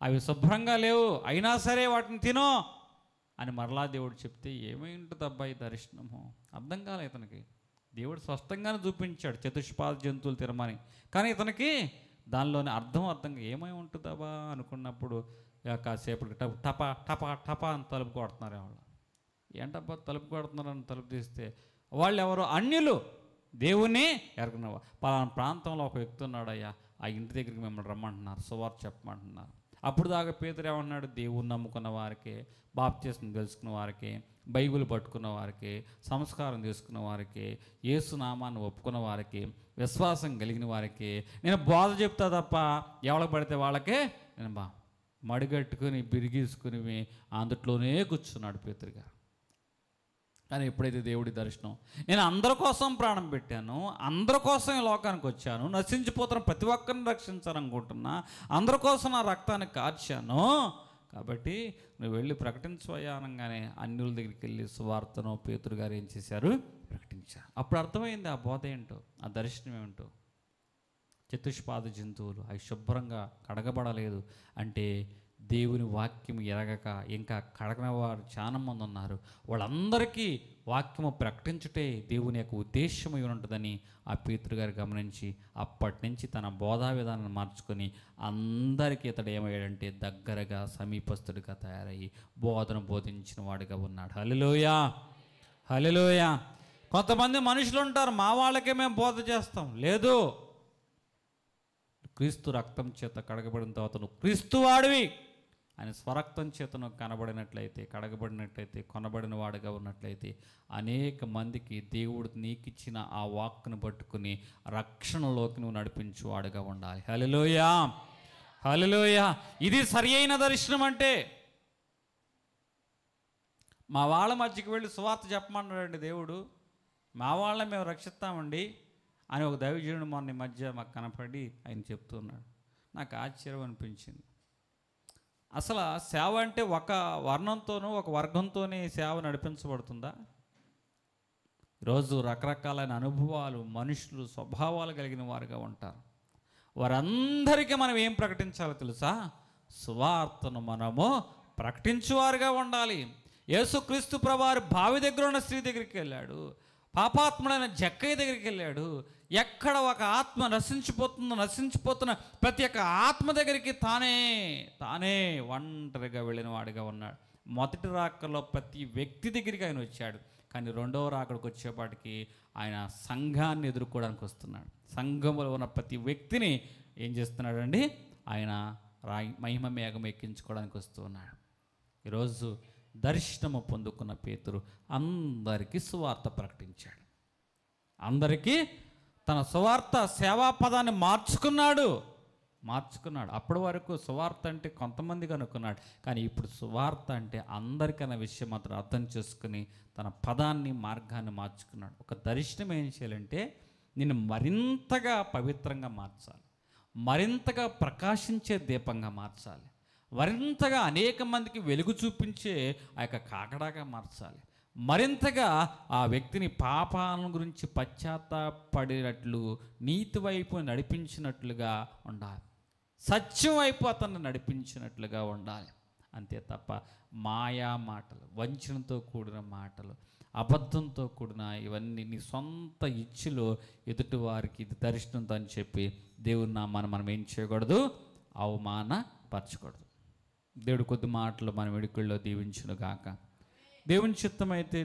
S1: అవి శుభ్రంగా లేవు, అయినా సరే వాటిని తినో అని మరలా దేవుడు చెప్తే ఏమై ఉంటుంది అబ్బాయి దర్శనము? అర్థం కాలే ఇతనికి. దేవుడు స్పష్టంగానే చూపించాడు చతుష్పాద జంతువులు తినమని, కానీ ఇతనికి దానిలోని అర్థంగా ఏమై ఉంటుందబ్బా అనుకున్నప్పుడు కాసేపటికి టపా టపా టపా అని తలుపు కొడుతున్నారు. వాళ్ళు ఏంటబ్బా తలుపు కొడుతున్నారని తలుపు తీస్తే వాళ్ళు ఎవరు? అన్యులు, దేవుని ఎరగన పలానా ప్రాంతంలో ఒక వ్యక్తి ఉన్నాడయ్యా, ఆ ఇంటి దగ్గరికి మిమ్మల్ని రమ్మంటున్నారు, సువార్త చెప్పమంటున్నారు. అప్పుడు దాకా పేతురు ఏమన్నాడు? దేవుని నమ్ముకున్న వారికి, బాప్తిస్మం తెలుసుకున్న వారికి, బైబిల్ పట్టుకున్న వారికి, సంస్కారం తీసుకున్న వారికి, యేసు నామాన్ని ఒప్పుకున్న వారికి, విశ్వాసం కలిగిన వారికి నేను బోధ చెప్తా తప్ప ఎవరికి పడితే వాళ్ళకే నేను మడిగట్టుకుని బిరిగీసుకుని అందుట్లోనే కూర్చున్నాడు పేతురు గారు. కానీ ఎప్పుడైతే దేవుడి దర్శనం, నేను అందరి కోసం ప్రాణం పెట్టాను, అందరి కోసం ఈ లోకానికి వచ్చాను, నశించిపోతున్న ప్రతి ఒక్కరిని రక్షించాలనుకుంటున్నా, అందరి కోసం నా రక్తాన్ని కార్చాను, కాబట్టి నువ్వు వెళ్ళి ప్రకటించవయ్యా అనగానే అన్యుల దగ్గరికి వెళ్ళి సువార్తను పేతురు గారు ఏం చేశారు? ప్రకటించారు. అప్పుడు అర్థమైంది ఆ బోధ ఏంటో, ఆ దర్శనం ఏమిటో. చతుష్పాద జంతువులు అవి శుభ్రంగా కడగబడలేదు అంటే దేవుని వాక్యం ఎరగక ఇంకా కడగని వారు చాలా మంది ఉన్నారు. వాళ్ళందరికీ వాక్యము ప్రకటించుటే దేవుని యొక్క ఉద్దేశమై ఉంటుందని ఆ పేతురు గారు గమనించి అప్పటి నుంచి తన బోధా విధానాన్ని మార్చుకొని అందరికీ ఇతడు ఏమయ్యాడంటే దగ్గరగా సమీపస్తుడిగా తయారయ్యి బోధను బోధించిన వాడిగా ఉన్నాడు. హల్లెలూయా, హల్లెలూయా. కొంతమంది మనుషులు ఉంటారు, మా వాళ్ళకే మేము బోధ చేస్తాం. లేదు, క్రీస్తు రక్తం చేత కడగబడిన తర్వాత నువ్వు క్రీస్తు వాడివి అని స్వరక్తం చేతను కనబడినట్లయితే, కడగబడినట్లయితే, కొనబడిన వాడిగా ఉన్నట్లయితే అనేక మందికి దేవుడు నీకిచ్చిన ఆ వాక్ను పట్టుకుని రక్షణలోకి నువ్వు నడిపించువాడుగా ఉండాలి. హల్లెలూయా, హల్లెలూయా. ఇది సరి అయిన దర్శనం. అంటే మా వాళ్ళ మధ్యకి వెళ్ళి సువార్త చెప్పమన్నాడండి దేవుడు, మా వాళ్ళని మేము రక్షిస్తామండి అని ఒక దైవజనుడు మొన్న మధ్య మాకు కనపడి ఆయన చెప్తున్నాడు. నాకు ఆశ్చర్యం అనిపించింది. అసలు సేవ అంటే ఒక వర్ణంతోనూ ఒక వర్గంతోనే సేవ నడిపించబడుతుందా? ఈరోజు రకరకాలైన అనుభవాలు, మనుషులు, స్వభావాలు కలిగిన వారుగా ఉంటారు. వారందరికీ మనం ఏం ప్రకటించాలో తెలుసా? సువార్తను మనము ప్రకటించువారుగా ఉండాలి. యేసుక్రీస్తు ప్రభువారు బావి దగ్గర ఉన్న స్త్రీ దగ్గరికి వెళ్ళాడు, పాపాత్ముడైన జక్కయ్య దగ్గరికి వెళ్ళాడు. ఎక్కడ ఒక ఆత్మ నశించిపోతున్న ప్రతి ఒక్క ఆత్మ దగ్గరికి తానే ఒంటరిగా వెళ్ళిన వాడిగా ఉన్నాడు. మొదటి రాకలో ప్రతి వ్యక్తి దగ్గరికి ఆయన వచ్చాడు, కానీ రెండవ రాకడికి వచ్చేపాటికి ఆయన సంఘాన్ని ఎదుర్కోవడానికి వస్తున్నాడు. సంఘంలో ఉన్న ప్రతి వ్యక్తిని ఏం చేస్తున్నాడండి? ఆయన మహిమ మేఘం ఎక్కించుకోవడానికి వస్తున్నాడు. ఈరోజు దర్శనము పొందుకున్న పేతురు అందరికీ సువార్త ప్రకటించాడు. అందరికీ తన సువార్త సేవా పదాన్ని మార్చుకున్నాడు. అప్పటి వరకు సువార్త అంటే కొంతమందికి అనుకున్నాడు, కానీ ఇప్పుడు సువార్త అంటే అందరికన్న విషయం మాత్రం అర్థం చేసుకుని తన పదాన్ని, మార్గాన్ని మార్చుకున్నాడు. ఒక దర్శనం ఏం చేయాలంటే నిన్ను మరింతగా పవిత్రంగా మార్చాలి, మరింతగా ప్రకాశించే దీపంగా మార్చాలి, మరింతగా అనేక మందికి వెలుగు చూపించే ఆ యొక్క కాకడాగా మార్చాలి, మరింతగా ఆ వ్యక్తిని పాపాల గురించి పశ్చాత్తాపడినట్లు నీతి వైపు నడిపించినట్లుగా ఉండాలి, సత్యం వైపు అతన్ని నడిపించినట్లుగా ఉండాలి. అంతే తప్ప మాయా మాటలు, వంచనతో కూడిన మాటలు, అబద్ధంతో కూడిన ఇవన్నీ నీ సొంత ఇచ్ఛలో ఎదుటి వారికి ఇది దర్శనంతో అని చెప్పి దేవుని నామాన్ని మనం ఏం చేయకూడదు, అవమానపరచకూడదు. దేవుడు కొద్ది మాటలు మన వెడుకల్లో దీవించును గాక. దేవుని చిత్తమైతే